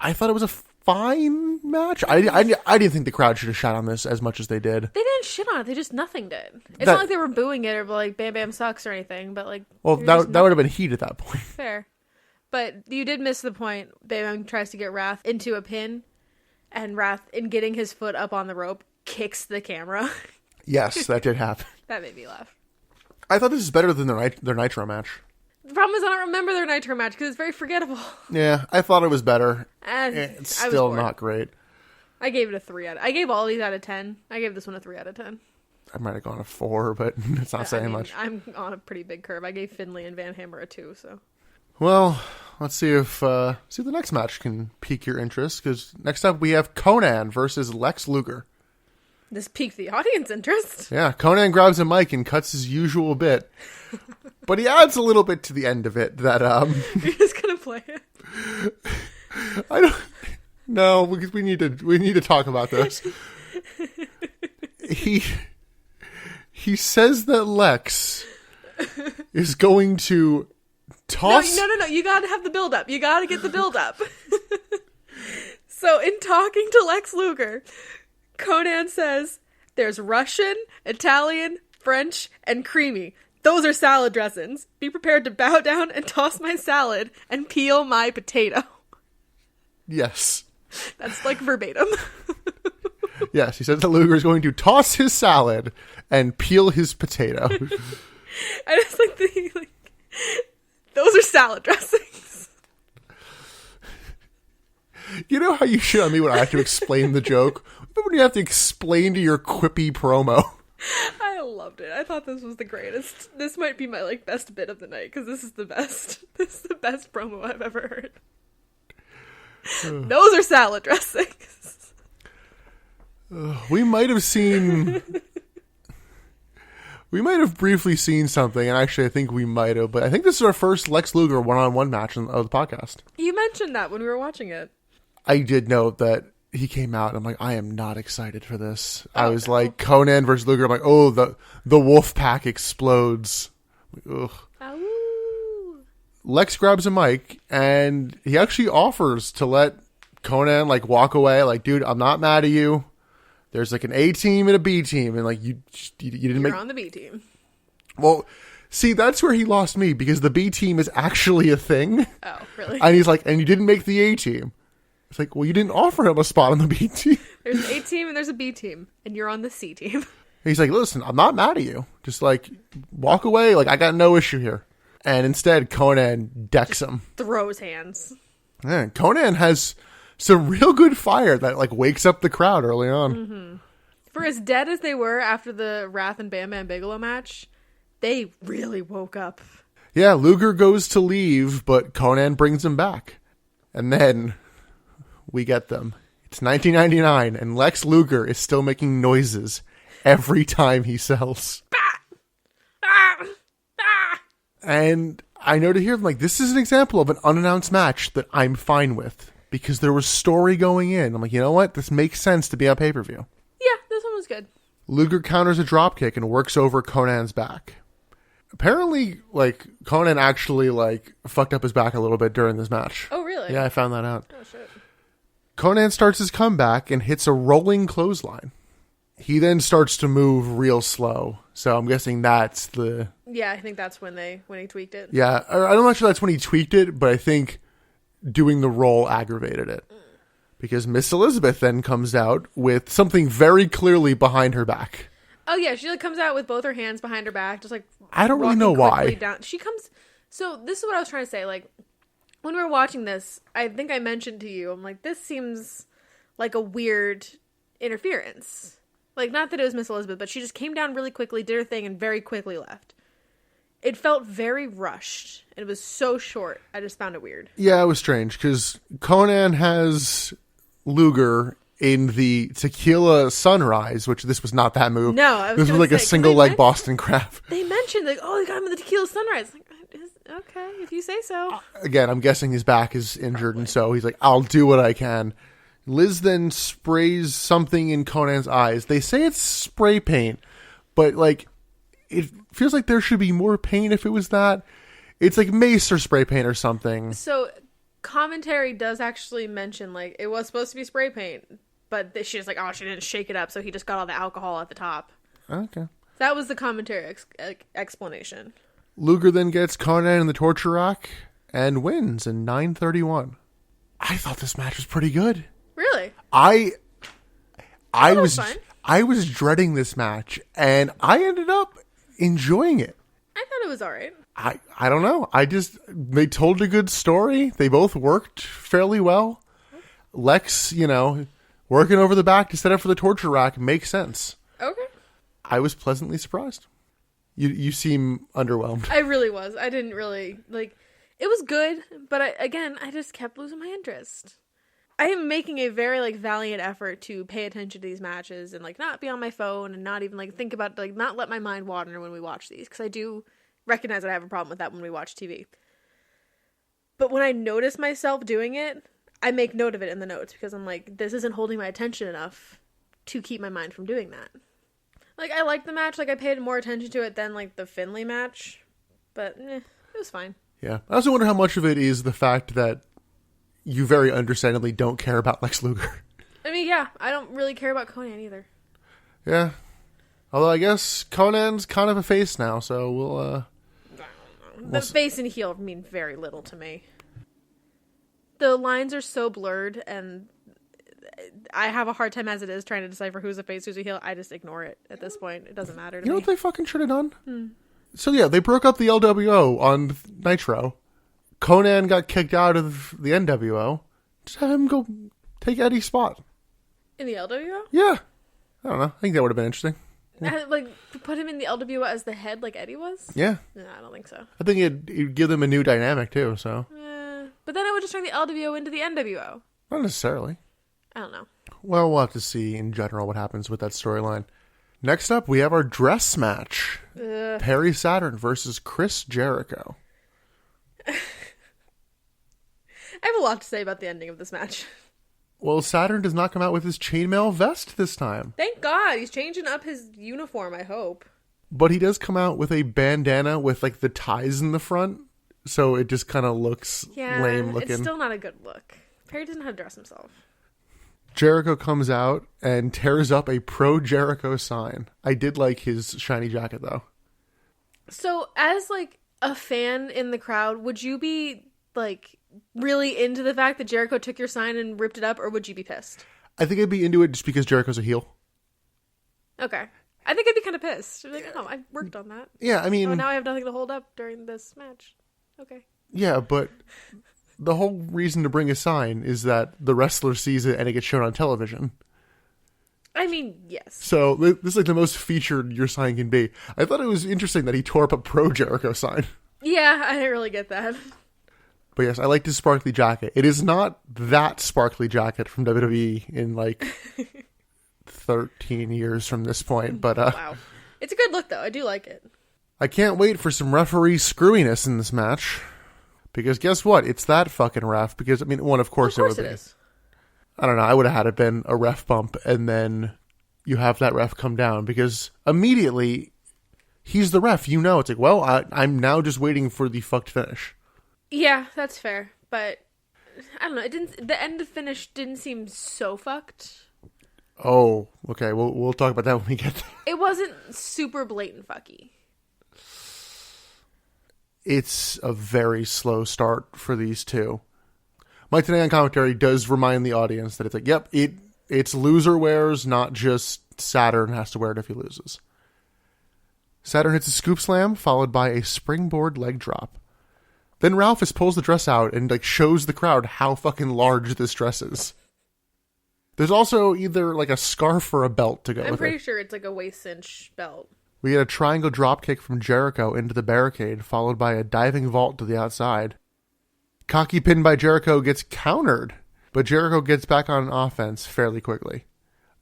I thought it was a fine match. I didn't think the crowd should have shot on this as much as they did. They didn't shit on it. They just nothinged it. It's not like they were booing it or Bam Bam sucks or anything. But well, that would have been heat at that point. Fair. But you did miss the point. Bam Bam tries to get Wrath into a pin, and Wrath, in getting his foot up on the rope, kicks the camera. Yes, that did happen. That made me laugh. I thought this is better than their Nitro match. The problem is I don't remember their Nitro match because it's very forgettable. Yeah, I thought it was better. And it's still not great. I gave it a 3 I gave all these out of 10. I gave this one a 3 out of 10. I might have gone a 4, but it's not saying much. I'm on a pretty big curve. I gave Finlay and Van Hammer a 2, so. Well, let's see if the next match can pique your interest, because next up we have Conan versus Lex Luger. This piqued the audience interest. Yeah, Conan grabs a mic and cuts his usual bit. But he adds a little bit to the end of it that You're just gonna play it. I don't. No, because we need to talk about this. He says that Lex is going to toss. No. You gotta have the build up. You gotta get the build up. So in talking to Lex Luger, Conan says there's Russian, Italian, French, and creamy. Those are salad dressings. Be prepared to bow down and toss my salad and peel my potato. Yes. That's verbatim. Yes, he said that Luger is going to toss his salad and peel his potato. And it's those are salad dressings. You know how you shit on me when I have to explain the joke? But when you have to explain to your quippy promo. I loved it. I thought this was the greatest. This might be my best bit of the night because this is the best. This is the best promo I've ever heard. Those are salad dressings. We might have seen We might have briefly seen something, and actually I think we might have, but I think this is our first Lex Luger one-on-one match of the podcast. You mentioned that when we were watching it. I did note that he came out, and I'm like, I am not excited for this. Oh, I was like, Conan versus Luger. I'm like, oh, the wolf pack explodes. I'm like, ugh. Ow. Lex grabs a mic, and he actually offers to let Conan, like, walk away. Like, dude, I'm not mad at you. There's, like, an A team and a B team, and, like, you didn't You're on the B team. Well, see, that's where he lost me, because the B team is actually a thing. Oh, really? And he's like, and you didn't make the A team. It's like, well, you didn't offer him a spot on the B team. There's an A team and there's a B team, and you're on the C team. He's like, listen, I'm not mad at you. Just, like, walk away. Like, I got no issue here. And instead, Conan decks him. Throws hands. Yeah, Conan has some real good fire that, like, wakes up the crowd early on. Mm-hmm. For as dead as they were after the Wrath and Bam Bam Bigelow match, they really woke up. Yeah, Luger goes to leave, but Conan brings him back. And then we get them. It's 1999, and Lex Luger is still making noises every time he sells. And I know to hear them, like, this is an example of an unannounced match that I'm fine with, because there was story going in. I'm like, you know what? This makes sense to be on pay-per-view. Yeah, this one was good. Luger counters a dropkick and works over Conan's back. Apparently, like, Conan actually, like, fucked up his back a little bit during this match. Oh, really? Yeah, I found that out. Oh, shit. Conan starts his comeback and hits a rolling clothesline. He then starts to move real slow. So I'm guessing that's the... Yeah, I think that's when he tweaked it. Yeah, I'm not sure that's when he tweaked it, but I think doing the roll aggravated it. Because Miss Elizabeth then comes out with something very clearly behind her back. Oh, yeah, she like comes out with both her hands behind her back, just like... I don't really know why. Down. She comes... So this is what I was trying to say, like... When we were watching this, I think I mentioned to you, I'm like, this seems like a weird interference. Like, not that it was Miss Elizabeth, but she just came down really quickly, did her thing, and very quickly left. It felt very rushed. It was so short. I just found it weird. Yeah, it was strange, because Conan has Luger in the Tequila Sunrise, which this was not that move. No, I was This was like a single leg Boston Crab. They mentioned, like, oh, they got him in the Tequila Sunrise. Like, okay, if you say so. Again, I'm guessing his back is injured, and so he's like, I'll do what I can. Liz then sprays something in Conan's eyes. They say it's spray paint, but, like, it feels like there should be more paint if it was that. It's like mace or spray paint or something. So, commentary does actually mention, like, it was supposed to be spray paint, but she's like, oh, she didn't shake it up, so he just got all the alcohol at the top. Okay. That was the commentary explanation. Luger then gets Conan in the torture rack and wins in 9:31. I thought this match was pretty good. Really? I was fun. I was dreading this match, and I ended up enjoying it. I thought it was alright. I don't know. They told a good story. They both worked fairly well. Lex, working over the back to set up for the torture rack makes sense. Okay. I was pleasantly surprised. You seem underwhelmed. I really was. I didn't really, like, it was good, but I just kept losing my interest. I am making a very, like, valiant effort to pay attention to these matches and, like, not be on my phone and not even, like, think about, like, not let my mind wander when we watch these, because I do recognize that I have a problem with that when we watch TV. But when I notice myself doing it, I make note of it in the notes, because I'm like, this isn't holding my attention enough to keep my mind from doing that. Like, I liked the match. Like, I paid more attention to it than, like, the Finlay match. But, it was fine. Yeah. I also wonder how much of it is the fact that you very understandably don't care about Lex Luger. I mean, yeah. I don't really care about Conan either. Yeah. Although, I guess Conan's kind of a face now, so we'll, The face and heel mean very little to me. The lines are so blurred, and I have a hard time as it is trying to decipher who's a face, who's a heel. I just ignore it at this point. It doesn't matter to me. You know what they fucking should have done? So yeah, they broke up the LWO on Nitro. Conan got kicked out of the NWO. Just have him go take Eddie's spot. In the LWO? Yeah. I don't know. I think that would have been interesting. Yeah. Like, put him in the LWO as the head like Eddie was? Yeah. No, I don't think so. I think it'd give them a new dynamic too, so. But then it would just turn the LWO into the NWO. Not necessarily. I don't know. Well, we'll have to see in general what happens with that storyline. Next up, we have our dress match. Ugh. Perry Saturn versus Chris Jericho. I have a lot to say about the ending of this match. Well, Saturn does not come out with his chainmail vest this time. Thank God. He's changing up his uniform, I hope. But he does come out with a bandana with, like, the ties in the front. So it just kind of looks lame looking. It's still not a good look. Perry doesn't know how to dress himself. Jericho comes out and tears up a pro Jericho sign. I did like his shiny jacket, though. So, as, like, a fan in the crowd, would you be, like, really into the fact that Jericho took your sign and ripped it up, or would you be pissed? I think I'd be into it just because Jericho's a heel. Okay. I think I'd be kind of pissed. I'd be like, oh, I worked on that. Yeah, I mean... Oh, now I have nothing to hold up during this match. Okay. Yeah, but the whole reason to bring a sign is that the wrestler sees it and it gets shown on television. I mean, yes. So this is like the most featured your sign can be. I thought it was interesting that he tore up a pro Jericho sign. Yeah, I didn't really get that. But yes, I liked his sparkly jacket. It is not that sparkly jacket from WWE in like 13 years from this point. But wow. It's a good look, though. I do like it. I can't wait for some referee screwiness in this match. Because guess what? It's that fucking ref. Because, I mean, one, of course, Of course it would it be. is. I don't know. I would have had it been a ref bump, and then you have that ref come down. Because immediately, he's the ref. You know, it's like, well, I'm now just waiting for the fucked finish. Yeah, that's fair. But, I don't know. The end of the finish didn't seem so fucked. Oh, okay. We'll talk about that when we get there. It wasn't super blatant fucky. It's a very slow start for these two. Mike today on commentary does remind the audience that it's like, yep, it's loser wears, not just Saturn has to wear it if he loses. Saturn hits a scoop slam, followed by a springboard leg drop. Then Ralphus pulls the dress out and like shows the crowd how fucking large this dress is. There's also either like a scarf or a belt to go with it. I'm pretty sure it's like a waist cinch belt. We get a triangle dropkick from Jericho into the barricade, followed by a diving vault to the outside. Cocky pin by Jericho gets countered, but Jericho gets back on offense fairly quickly.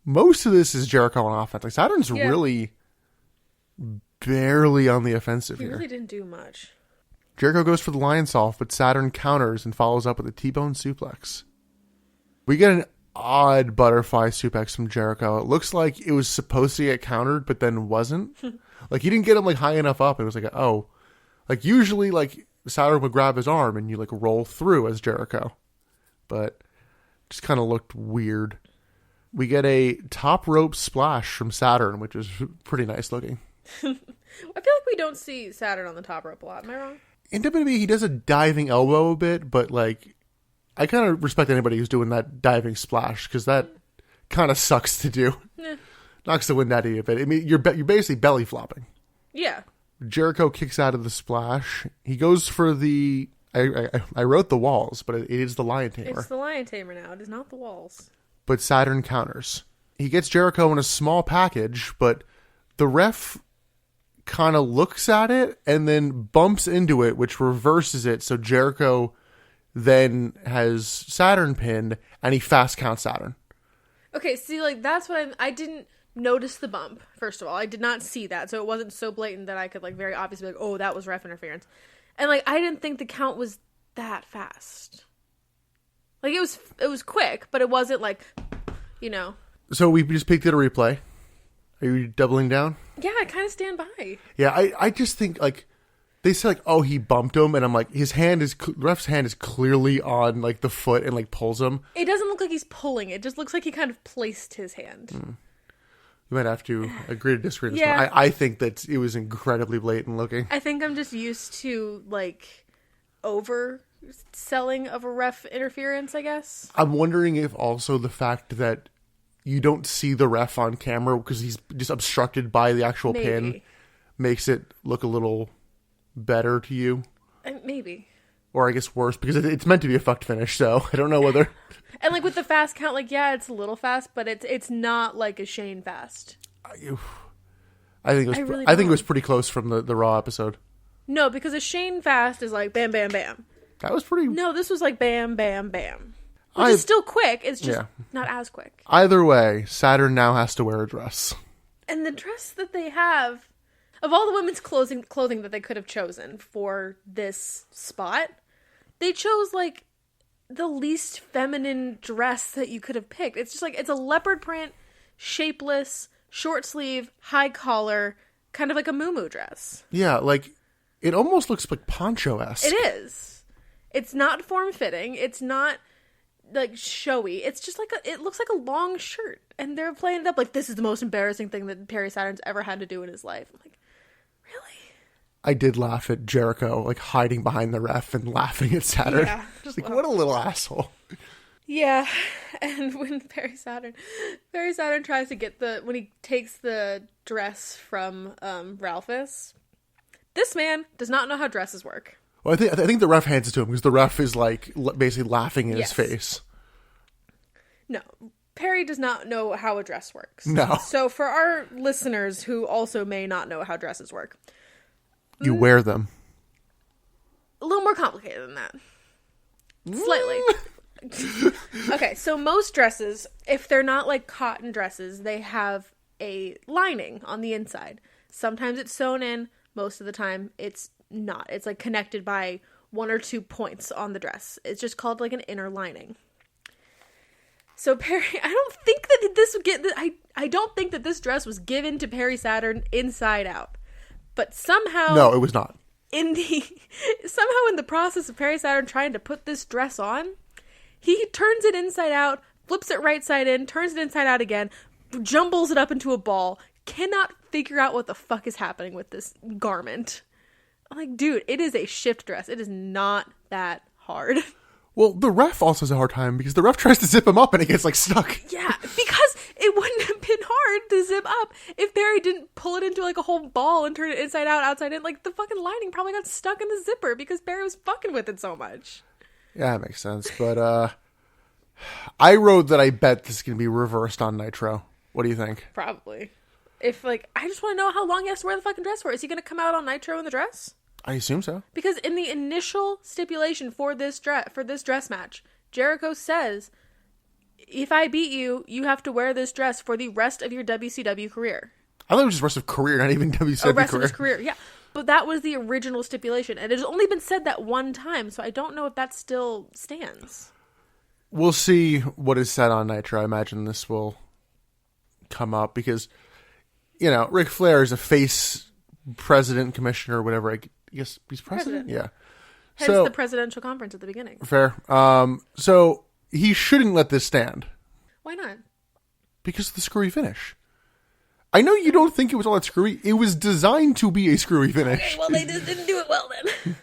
Most of this is Jericho on offense. Like Saturn's really barely on the offensive here. He really didn't do much. Jericho goes for the lion salt, but Saturn counters and follows up with a T-bone suplex. We get an odd butterfly suplex from Jericho. It looks like it was supposed to get countered, but then wasn't. Like he didn't get him like high enough up. It was like, oh, like usually like Saturn would grab his arm and you like roll through as Jericho, but just kind of looked weird. We get a top rope splash from Saturn, which is pretty nice looking. I feel like we don't see Saturn on the top rope a lot. Am I wrong? In WWE, he does a diving elbow a bit, but like, I kind of respect anybody who's doing that diving splash because that kind of sucks to do. Knocks the wind out of you a bit. I mean, you're basically belly flopping. Yeah. Jericho kicks out of the splash. He goes for the. I wrote the walls, but it is the lion tamer. It's the lion tamer now. It is not the walls. But Saturn counters. He gets Jericho in a small package, but the ref kind of looks at it and then bumps into it, which reverses it. So Jericho then has Saturn pinned, and he fast counts Saturn. Okay, see, like, that's what I didn't notice the bump, first of all. I did not see that, so it wasn't so blatant that I could, like, very obviously be like, oh, that was ref interference. And, like, I didn't think the count was that fast. Like, it was quick, but it wasn't, like, you know. So we just picked it a replay. Are you doubling down? Yeah, I kind of stand by. Yeah, I just think, like, they say, like, oh, he bumped him, and I'm like, ref's hand is clearly on, like, the foot and, like, pulls him. It doesn't look like he's pulling. It just looks like he kind of placed his hand. You might have to agree to disagree. Yeah. I think that it was incredibly blatant looking. I think I'm just used to, like, overselling of a ref interference, I guess. I'm wondering if also the fact that you don't see the ref on camera because he's just obstructed by the actual pin makes it look a little better to you. Maybe. Or I guess worse, because it's meant to be a fucked finish, so I don't know whether... And like with the fast count, like, yeah, it's a little fast, but it's not like a Shane fast. I think it was pretty close from the Raw episode. No, because a Shane fast is like bam, bam, bam. That was pretty... No, this was like bam, bam, bam. Which is still quick. It's just not as quick. Either way, Saturn now has to wear a dress. And the dress that they have, of all the women's clothing that they could have chosen for this spot, they chose, like, the least feminine dress that you could have picked. It's just, like, it's a leopard print, shapeless, short sleeve, high collar, kind of like a muumuu dress. Yeah, like, it almost looks like poncho-esque. It is. It's not form-fitting. It's not, like, showy. It's just like it looks like a long shirt. And they're playing it up like this is the most embarrassing thing that Perry Saturn's ever had to do in his life. I'm like, really? I did laugh at Jericho, like, hiding behind the ref and laughing at Saturn. Yeah. Just like, what a little asshole. Yeah, and when Perry Saturn tries to get when he takes the dress from Ralphus, this man does not know how dresses work. Well, I think the ref hands it to him because the ref is, like, basically laughing in his face. No, Perry does not know how a dress works. No. So for our listeners who also may not know how dresses work, you wear them. a little more complicated than that. Slightly. Okay, so most dresses, if they're not like cotton dresses, they have a lining on the inside. Sometimes it's sewn in, most of the time it's not. It's like connected by 1 or 2 points on the dress. It's just called like an inner lining. So Perry, I don't think that this dress was given to Perry Saturn inside out. But somehow No, it was not. In the process of Perry Saturn trying to put this dress on, he turns it inside out, flips it right side in, turns it inside out again, jumbles it up into a ball, cannot figure out what the fuck is happening with this garment. I'm like, dude, it is a shift dress. It is not that hard. Well, the ref also has a hard time because the ref tries to zip him up and it gets, like, stuck. Yeah, because it wouldn't have been hard to zip up if Barry didn't pull it into, like, a whole ball and turn it inside out, outside in. Like, the fucking lining probably got stuck in the zipper because Barry was fucking with it so much. Yeah, that makes sense. But I wrote that I bet this is going to be reversed on Nitro. What do you think? Probably. If, like, I just want to know how long he has to wear the fucking dress for. Is he going to come out on Nitro in the dress? I assume so. Because in the initial stipulation for this dress match, Jericho says, if I beat you, you have to wear this dress for the rest of your WCW career. I thought it was just rest of career, not even WCW rest career. Of his career, yeah. But that was the original stipulation, and it has only been said that one time, so I don't know if that still stands. We'll see what is said on Nitro. I imagine this will come up because, you know, Ric Flair is a face president, commissioner, whatever. I guess he's president? Yeah. Hence the presidential conference at the beginning. Fair. So he shouldn't let this stand. Why not? Because of the screwy finish. I know you don't think it was all that screwy. It was designed to be a screwy finish. Okay, well, they just didn't do it well then.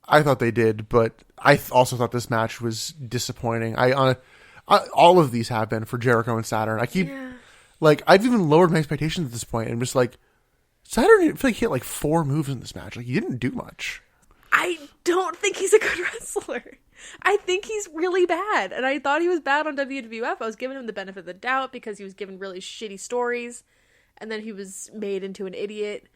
I thought they did, but I also thought this match was disappointing. All of these have been for Jericho and Saturn. I've even lowered my expectations at this point. I'm just like, Saturn, I feel like he had like 4 moves in this match. Like, he didn't do much. I don't think he's a good wrestler. I think he's really bad. And I thought he was bad on WWF. I was giving him the benefit of the doubt because he was given really shitty stories. And then he was made into an idiot.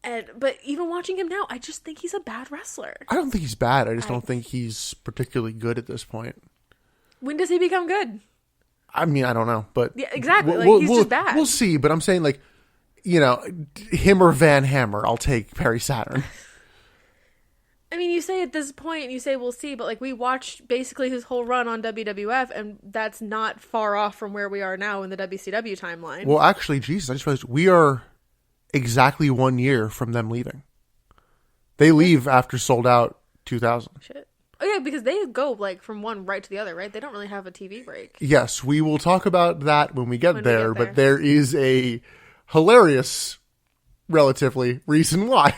But even watching him now, I just think he's a bad wrestler. I don't think he's bad. I just don't think he's particularly good at this point. When does he become good? I mean, I don't know. But yeah, exactly. He's just bad. We'll see. But I'm saying, like, you know, him or Van Hammer, I'll take Perry Saturn. I mean, you say at this point, you say we'll see, but like we watched basically his whole run on WWF, and that's not far off from where we are now in the WCW timeline. Well, actually, Jesus, I just realized we are exactly 1 year from them leaving. They leave after Sold Out 2000. Shit. Oh yeah, because they go like from one right to the other, right? They don't really have a TV break. Yes, we will talk about that when we get there, but there is a hilarious, relatively, reason why.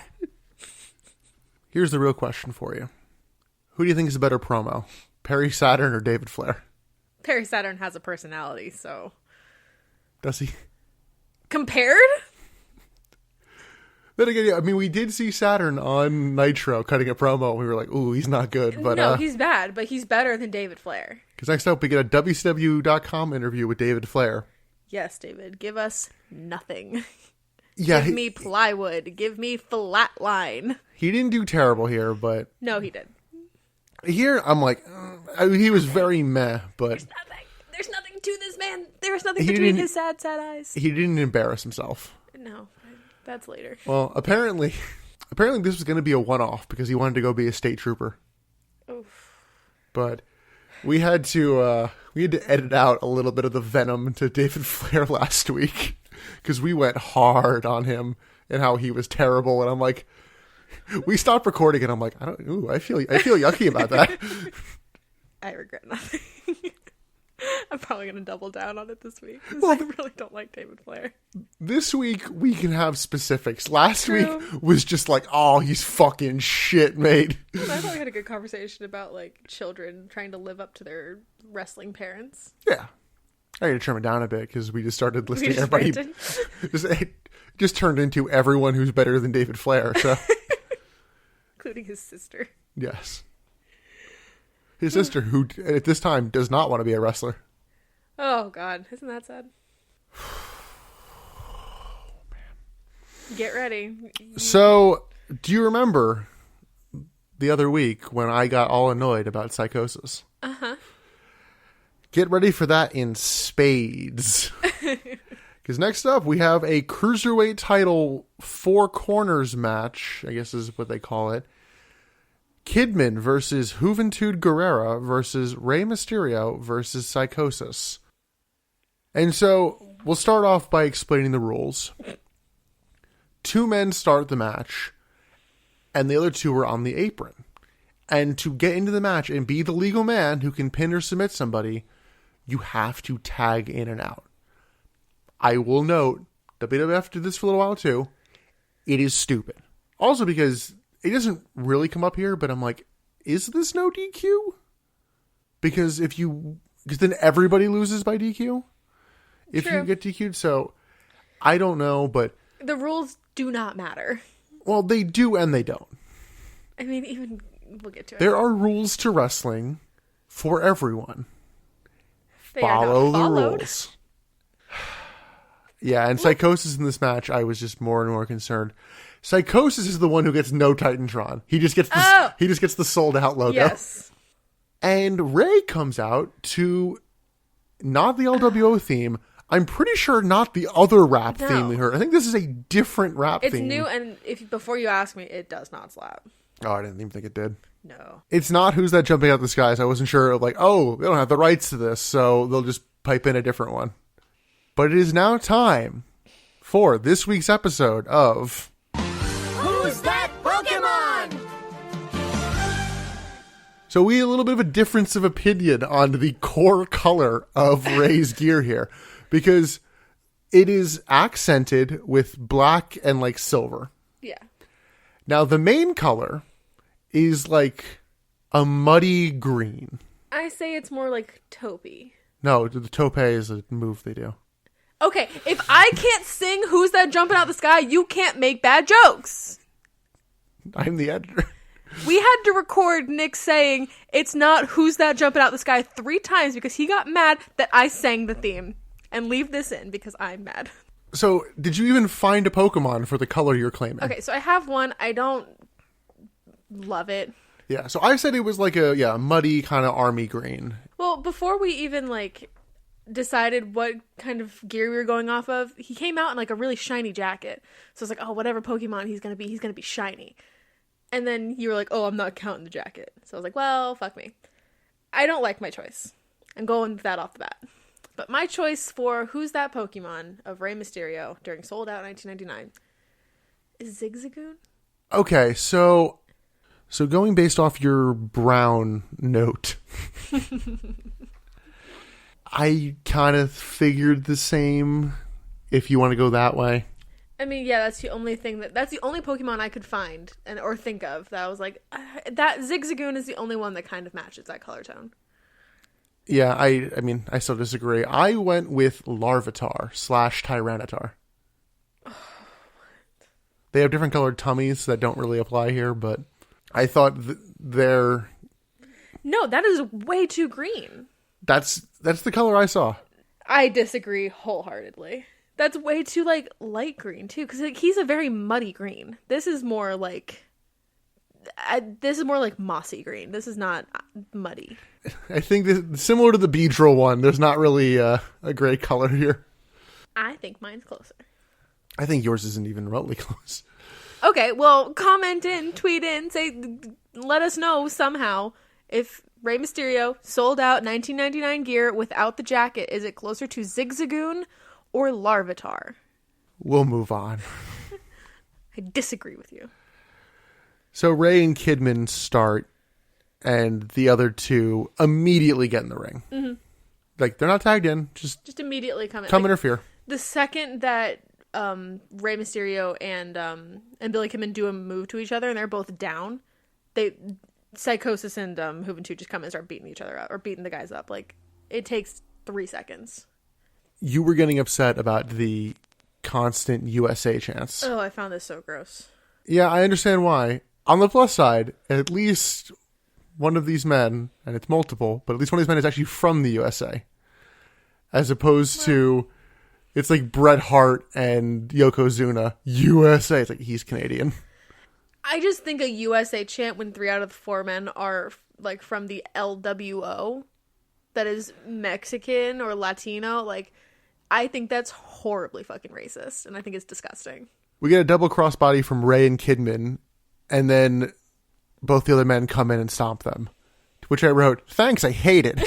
Here's the real question for you. Who do you think is a better promo? Perry Saturn or David Flair? Perry Saturn has a personality, so... Does he? Compared? Then again, yeah, I mean, we did see Saturn on Nitro cutting a promo, and we were like, ooh, he's not good. But no, he's bad, but he's better than David Flair. Because next up, we get a WCW.com interview with David Flair. Yes, David, give us nothing. Yeah, give me plywood. Give me flatline. He didn't do terrible here, but... No, he did. Here, I'm like... he was very meh, but... There's nothing to this man. And there was nothing between his sad eyes. He didn't embarrass himself. No, that's later. Well, apparently this was going to be a one-off because he wanted to go be a state trooper. Oof. But we had to edit out a little bit of the venom to David Flair last week because we went hard on him and how he was terrible. And I'm like, we stopped recording and I'm like, I feel yucky about that. I regret nothing. I'm probably going to double down on it this week. Well, I really don't like David Flair. This week, we can have specifics. Last True. week was just like, oh, he's fucking shit, mate. Well, I thought we had a good conversation about, like, children trying to live up to their wrestling parents. Yeah. I gotta trim it down a bit because we just started listing everybody. It just turned into everyone who's better than David Flair, so. Including his sister. Yes. His sister, who at this time does not want to be a wrestler. Oh, God. Isn't that sad? Get ready. So, do you remember the other week when I got all annoyed about Psychosis? Uh-huh. Get ready for that in spades. Because next up, we have a Cruiserweight title Four Corners match, I guess is what they call it. Kidman versus Juventud Guerrera versus Rey Mysterio versus Psychosis. And so, we'll start off by explaining the rules. 2 men start the match, and the other 2 are on the apron. And to get into the match and be the legal man who can pin or submit somebody, you have to tag in and out. I will note, WWF did this for a little while too. It is stupid. Also because it doesn't really come up here, but I'm like, is this no DQ? Because then everybody loses by DQ if True. you get DQ'd. So I don't know, but The rules do not matter. well, they do and they don't. I mean, even we'll get to it. There are rules to wrestling for everyone. They are Follow not the followed. rules. Yeah, and Psychosis in this match, I was just more and more concerned. Psychosis is the one who gets no Titantron. He just gets the sold out logo. Yes. And Ray comes out to not the LWO theme. I'm pretty sure not the other rap No. theme we heard. I think this is a different rap It's theme. new, and before you ask me, it does not slap. Oh, I didn't even think it did. No. It's not Who's That Jumping Out the Skies. I wasn't sure. Like, oh, they don't have the rights to this, so they'll just pipe in a different one. But it is now time for this week's episode of Who's That Pokemon? So we had a little bit of a difference of opinion on the core color of Ray's gear here. Because it is accented with black and like silver. Yeah. Now the main color is like a muddy green. I say it's more like taupey. No, the tope is a move they do. Okay, if I can't sing Who's That Jumping Out the Sky, you can't make bad jokes. I'm the editor. We had to record Nick saying it's not Who's That Jumping Out the Sky 3 times because he got mad that I sang the theme. And leave this in because I'm mad. So, did you even find a Pokemon for the color you're claiming? Okay, so I have one. I don't love it. Yeah, so I said it was like a muddy kind of army green. Well, before we even decided what kind of gear we were going off of, he came out in like a really shiny jacket. So I was like, oh, whatever Pokemon he's gonna be shiny. And then you were like, oh, I'm not counting the jacket. So I was like, well, fuck me. I don't like my choice. I'm going with that off the bat. But my choice for Who's That Pokemon of Rey Mysterio during Sold Out 1999 is Zigzagoon. Okay, so going based off your brown note, I kind of figured the same, if you want to go that way. I mean, yeah, that's the only Pokemon I could find or think of that I was like, that Zigzagoon is the only one that kind of matches that color tone. Yeah, I mean, I still disagree. I went with Larvitar / Tyranitar. They have different colored tummies that don't really apply here, but I thought they're... No, that is way too green. That's the color I saw. I disagree wholeheartedly. That's way too, light green, too, because he's a very muddy green. This is more, This is more like mossy green. This is not muddy. I think this, similar to the Beedrill one, there's not really a great color here. I think mine's closer. I think yours isn't even remotely close. Okay, well, comment in, tweet in, let us know somehow if Rey Mysterio sold out 1999 gear without the jacket. Is it closer to Zigzagoon or Larvitar? We'll move on. I disagree with you. So Rey and Kidman start, and the other two immediately get in the ring. Mm-hmm. Like, they're not tagged in. Just immediately come interfere. The second that Rey Mysterio and Billy Kidman do a move to each other, and they're both down, Psychosis and Juventud just come and start beating each other up, or beating the guys up. Like, it takes 3 seconds. You were getting upset about the constant USA chants. Oh, I found this so gross. Yeah, I understand why. On the plus side, at least one of these men, and it's multiple, but at least one of these men is actually from the USA. As opposed to, it's like Bret Hart and Yokozuna, USA. It's like, he's Canadian. I just think a USA chant when 3 out of the 4 men are like from the LWO, that is Mexican or Latino. Like, I think that's horribly fucking racist, and I think it's disgusting. We get a double crossbody from Rey and Kidman, and then both the other men come in and stomp them. To which I wrote, thanks, I hate it. I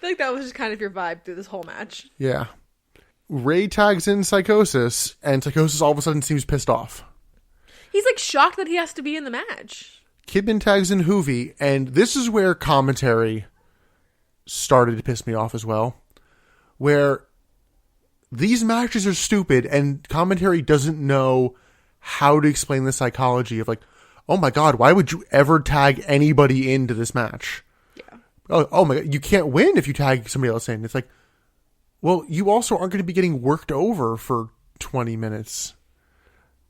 feel like that was just kind of your vibe through this whole match. Yeah. Rey tags in Psychosis, and Psychosis all of a sudden seems pissed off. He's like shocked that he has to be in the match. Kidman tags in Hoovy, and this is where commentary started to piss me off as well. Where these matches are stupid, and commentary doesn't know how to explain the psychology of like, oh my god, why would you ever tag anybody into this match? Yeah. Oh my god, you can't win if you tag somebody else in. It's like, well, you also aren't going to be getting worked over for 20 minutes.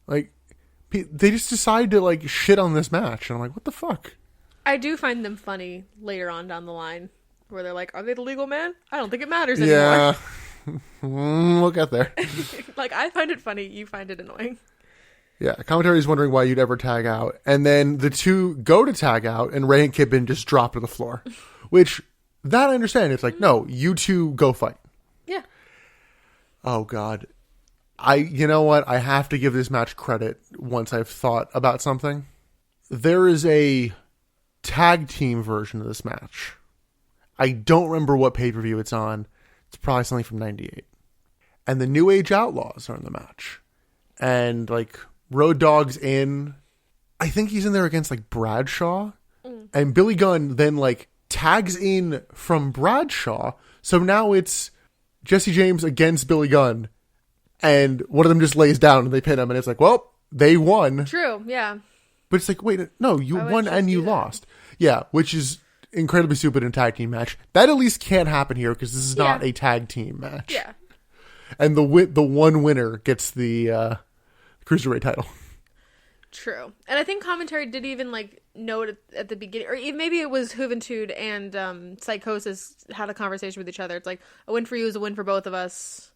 Like, they just decide to like shit on this match, and I'm like, what the fuck? I do find them funny later on down the line, where they're like, are they the legal man? I don't think it matters anymore. Yeah. We'll get there. Like, I find it funny, you find it annoying. Yeah, commentary is wondering why you'd ever tag out. And then the two go to tag out, and Rey and Kidman just drop to the floor. Which, that I understand. It's like, no, you two go fight. Yeah. Oh, God. You know what? I have to give this match credit once I've thought about something. There is a tag team version of this match. I don't remember what pay-per-view it's on. It's probably something from 98. And the New Age Outlaws are in the match. And, like, Road Dogg's in. I think he's in there against, like, Bradshaw. And Billy Gunn then, like, tags in from Bradshaw. So now it's Jesse James against Billy Gunn. And one of them just lays down and they pin him. And it's like, well, they won. True, yeah. But it's like, wait, no, you won and you lost. Yeah, which is incredibly stupid in a tag team match. That at least can't happen here because this is not a tag team match. Yeah. And the one winner gets the Cruiserweight title. True. And I think commentary did even, like, note at the beginning, or even maybe it was Juventud and Psychosis had a conversation with each other. It's like, a win for you is a win for both of us.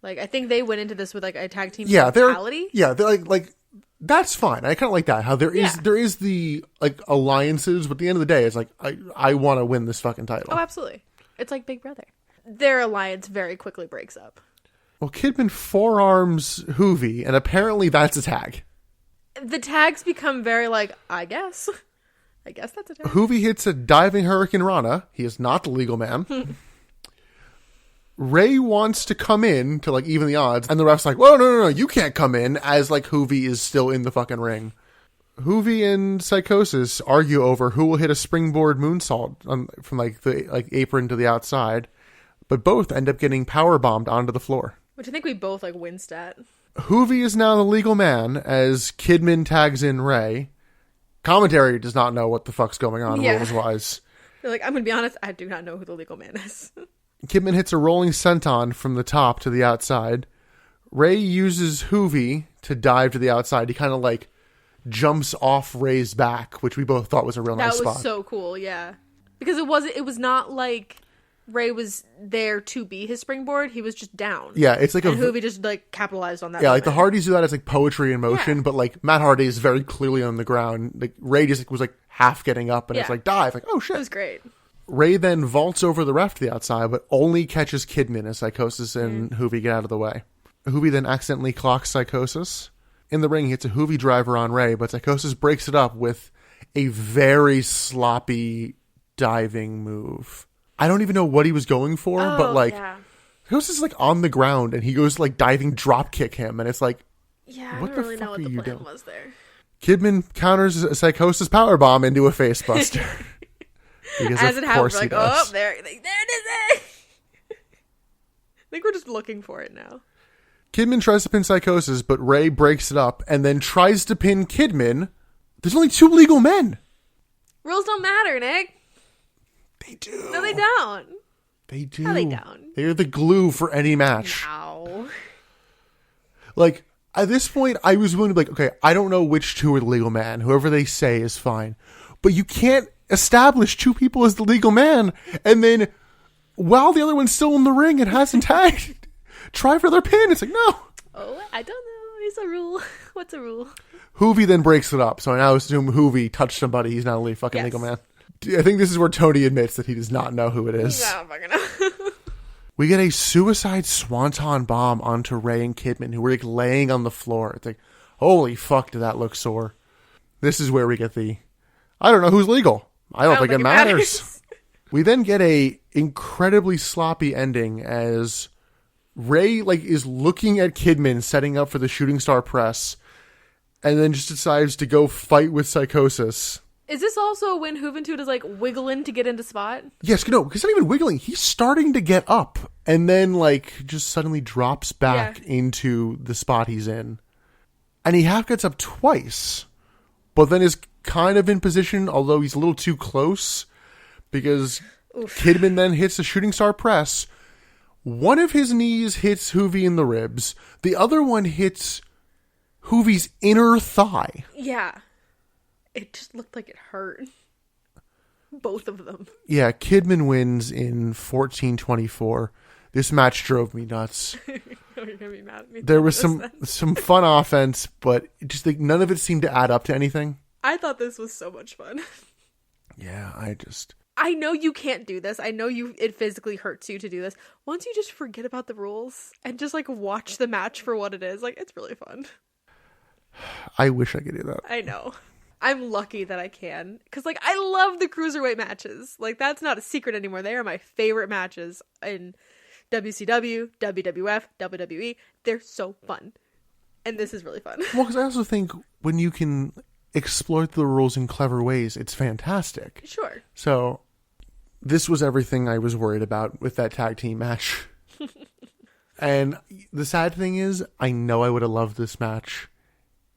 Like, I think they went into this with, like, a tag team mentality. They're like, that's fine. I kind of like that. How there is the, like, alliances, but at the end of the day, it's like, I want to win this fucking title. Oh, absolutely. It's like Big Brother. Their alliance very quickly breaks up. Well, Kidman forearms Hoovy, and apparently that's a tag. The tags become very, like, I guess that's a tag. Hoovy hits a diving Hurricane Rana. He is not the legal man. Rey wants to come in to, like, even the odds, and the ref's like, whoa, no, you can't come in, as, like, Hoovy is still in the fucking ring. Hoovy and Psychosis argue over who will hit a springboard moonsault from, like, the apron to the outside, but both end up getting powerbombed onto the floor. Which I think we both, like, winced at. Hoovy is now the legal man as Kidman tags in Rey. Commentary does not know what the fuck's going on rules-wise. They're like, I'm going to be honest, I do not know who the legal man is. Kidman hits a rolling senton from the top to the outside. Rey uses Hoovy to dive to the outside. He kind of, like, jumps off Rey's back, which we both thought was a real nice spot. That was so cool, yeah. Because it was not like Ray was there to be his springboard. He was just down. Yeah, it's like and Hoovy just like capitalized on that. Yeah, like the moment. Hardys do that as like poetry in motion, but like Matt Hardy is very clearly on the ground. Like Ray just was like half getting up and it's like dive. Like, oh shit. It was great. Ray then vaults over the ref to the outside, but only catches Kidman as Psychosis and Hoovy get out of the way. Hoovy then accidentally clocks Psychosis. In the ring, he hits a Hoovy driver on Ray, but Psychosis breaks it up with a very sloppy diving move. I don't even know what he was going for, but like, Psychosis is like on the ground and he goes to like diving drop kick him, and it's like, yeah, what I don't the really fuck know what are the you plan doing? was there. Kidman counters a Psychosis powerbomb into a face buster. Because as of it happens, course he like, does. oh, there it is. I think we're just looking for it now. Kidman tries to pin Psychosis, but Ray breaks it up and then tries to pin Kidman. There's only 2 legal men. Rules don't matter, Nick. They do. No, they don't. They do. No, they don't. They're the glue for any match. Ow. Like, at this point, I was willing to be like, okay, I don't know which 2 are the legal man. Whoever they say is fine. But you can't establish 2 people as the legal man and then, while the other one's still in the ring and hasn't tagged, try for their pin. It's like, no. Oh, I don't know. It's a rule. What's a rule? Hoovy then breaks it up. So I now assume Hoovy touched somebody. He's not a fucking legal man. I think this is where Tony admits that he does not know who it is. I don't fucking know. We get a suicide swanton bomb onto Ray and Kidman, who were like laying on the floor. It's like, holy fuck, did that look sore. This is where we get the, I don't know who's legal. I don't think it matters. We then get a incredibly sloppy ending as Ray like is looking at Kidman setting up for the shooting star press and then just decides to go fight with Psychosis. Is this also when Juventud is like wiggling to get into spot? Yes, no, because not even wiggling. He's starting to get up and then like just suddenly drops back into the spot he's in. And he half gets up twice, but then is kind of in position, although he's a little too close because Kidman then hits the shooting star press. One of his knees hits Hoovy in the ribs. The other one hits Hoovy's inner thigh. Yeah. It just looked like it hurt. Both of them. Yeah, Kidman wins in 14-24. This match drove me nuts. You're going to be mad at me. There was some fun offense, but just like none of it seemed to add up to anything. I thought this was so much fun. Yeah, I know you can't do this. I know it physically hurts you to do this. Once you just forget about the rules and just like watch the match for what it is, like it's really fun. I wish I could do that. I know. I'm lucky that I can. Because, like, I love the cruiserweight matches. Like, that's not a secret anymore. They are my favorite matches in WCW, WWF, WWE. They're so fun. And this is really fun. Well, because I also think when you can exploit the rules in clever ways, it's fantastic. Sure. So, this was everything I was worried about with that tag team match. And the sad thing is, I know I would have loved this match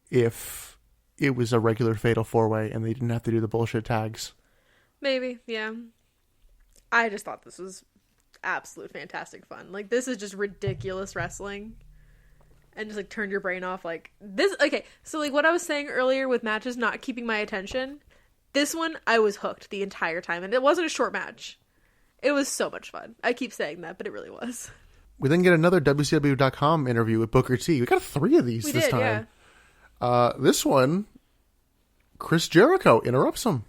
if it was a regular fatal 4-way and they didn't have to do the bullshit tags. Maybe, yeah. I just thought this was absolute fantastic fun. Like, this is just ridiculous wrestling. And just, like, turn your brain off. Like, this, okay, so, like, what I was saying earlier with matches not keeping my attention, this one, I was hooked the entire time. And it wasn't a short match. It was so much fun. I keep saying that, but it really was. We then get another WCW.com interview with Booker T. We got 3 of these this time. Yeah. This one, Chris Jericho interrupts him.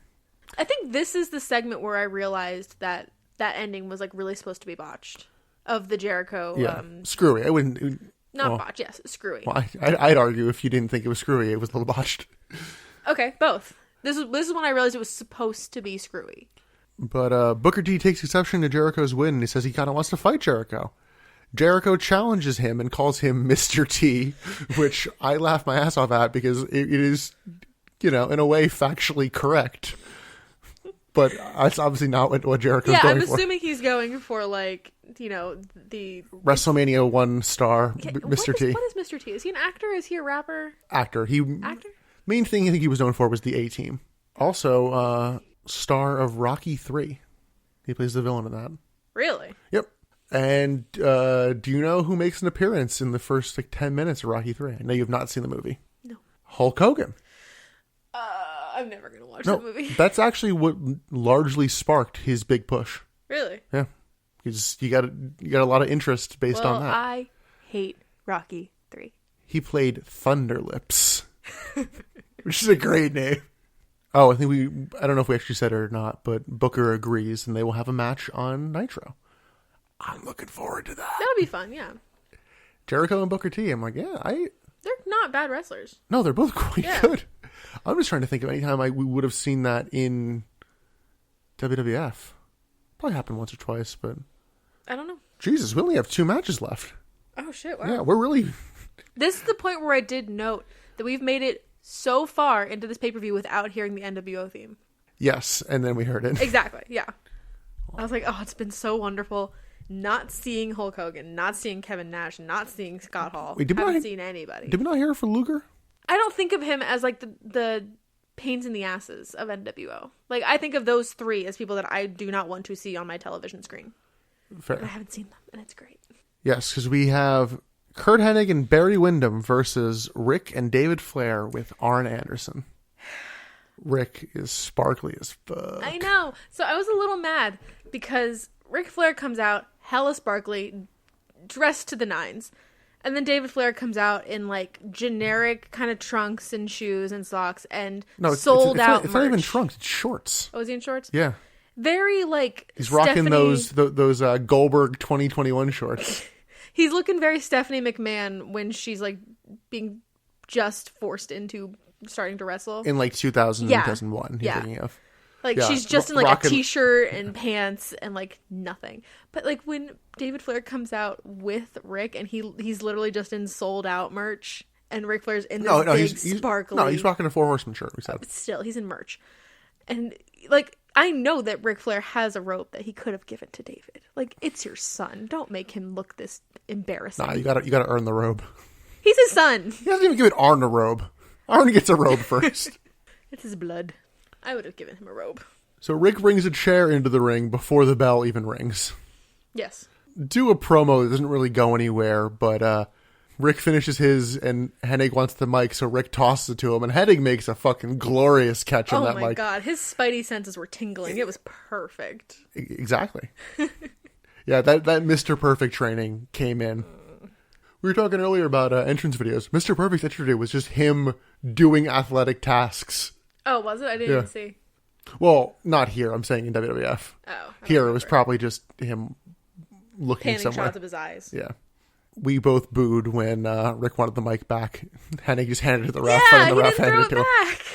I think this is the segment where I realized that ending was like really supposed to be botched. Of the Jericho. Yeah, screwy. I wouldn't. Not botched, yes, screwy. Well, I'd argue if you didn't think it was screwy, it was a little botched. Okay, both. This is when I realized it was supposed to be screwy. But Booker T takes exception to Jericho's win, and he says he kind of wants to fight Jericho. Jericho challenges him and calls him Mr. T, which I laugh my ass off at because it is, in a way, factually correct. But that's obviously not what Jericho's going for. Yeah, I'm assuming he's going for, like, the... WrestleMania 1 star, Mr. T. What is Mr. T? Is he an actor? Is he a rapper? Actor. Actor? Main thing I think he was known for was the A-Team. Also, star of Rocky 3. He plays the villain in that. Really? Yep. And do you know who makes an appearance in the first 10 minutes of Rocky 3? I know you've not seen the movie. No. Hulk Hogan. I'm never going to watch that movie. That's actually what largely sparked his big push. Really? Yeah. You got a lot of interest based on that. I hate Rocky 3. He played Thunderlips, which is a great name. Oh, I don't know if we actually said it or not, but Booker agrees, and they will have a match on Nitro. I'm looking forward to that. That'll be fun, yeah. Jericho and Booker T. I'm like, yeah, They're not bad wrestlers. No, they're both quite good. I'm just trying to think of any time we would have seen that in WWF. Probably happened once or twice, but I don't know. Jesus, we only have 2 matches left. Oh, shit, wow. Yeah, we're really... This is the point where I did note that we've made it so far into this pay-per-view without hearing the NWO theme. Yes, and then we heard it. Exactly, yeah. I was like, oh, it's been so wonderful not seeing Hulk Hogan, not seeing Kevin Nash, not seeing Scott Hall. Wait, haven't seen anybody. Did we not hear it for Luger? I don't think of him as like the pains in the asses of NWO. Like, I think of those 3 as people that I do not want to see on my television screen. Fair. But I haven't seen them, and it's great. Yes, because we have Kurt Hennig and Barry Windham versus Rick and David Flair with Arn Anderson. Rick is sparkly as fuck. I know. So I was a little mad because Ric Flair comes out hella sparkly, dressed to the nines. And then David Flair comes out in like generic kind of trunks and shoes and socks and sold out. It's not even trunks, it's shorts. Oh, is he in shorts? Yeah. Very like he's rocking those Goldberg 2021 shorts. He's looking very Stephanie McMahon when she's like being just forced into starting to wrestle. In like 2000, 2001, you're thinking of. Like, she's just in, like, a t-shirt and pants and, like, nothing. But, like, when David Flair comes out with Rick and he's literally just in sold-out merch and Ric Flair's in this big sparkly... No, he's rocking a 4 Horsemen shirt, we said. But still, he's in merch. And, like, I know that Ric Flair has a robe that he could have given to David. Like, it's your son. Don't make him look this embarrassing. Nah, you gotta earn the robe. He's his son. He doesn't even give it Arn a robe. Arn gets a robe first. It's his blood. I would have given him a robe. So Rick brings a chair into the ring before the bell even rings. Yes. Do a promo that doesn't really go anywhere, but Rick finishes his and Hennig wants the mic, so Rick tosses it to him, and Hennig makes a fucking glorious catch on that mic. Oh my god, his spidey senses were tingling. It was perfect. Exactly. Yeah, that Mr. Perfect training came in. We were talking earlier about entrance videos. Mr. Perfect's entrance video was just him doing athletic tasks. Oh, was it? I didn't even see. Well, not here. I'm saying in WWF. Oh. Here, it was probably just him looking panning somewhere. shots of his eyes. Yeah. We both booed when Rick wanted the mic back. Hennig just handed it to the ref. Yeah, and the he ref didn't throw handed it to back. him.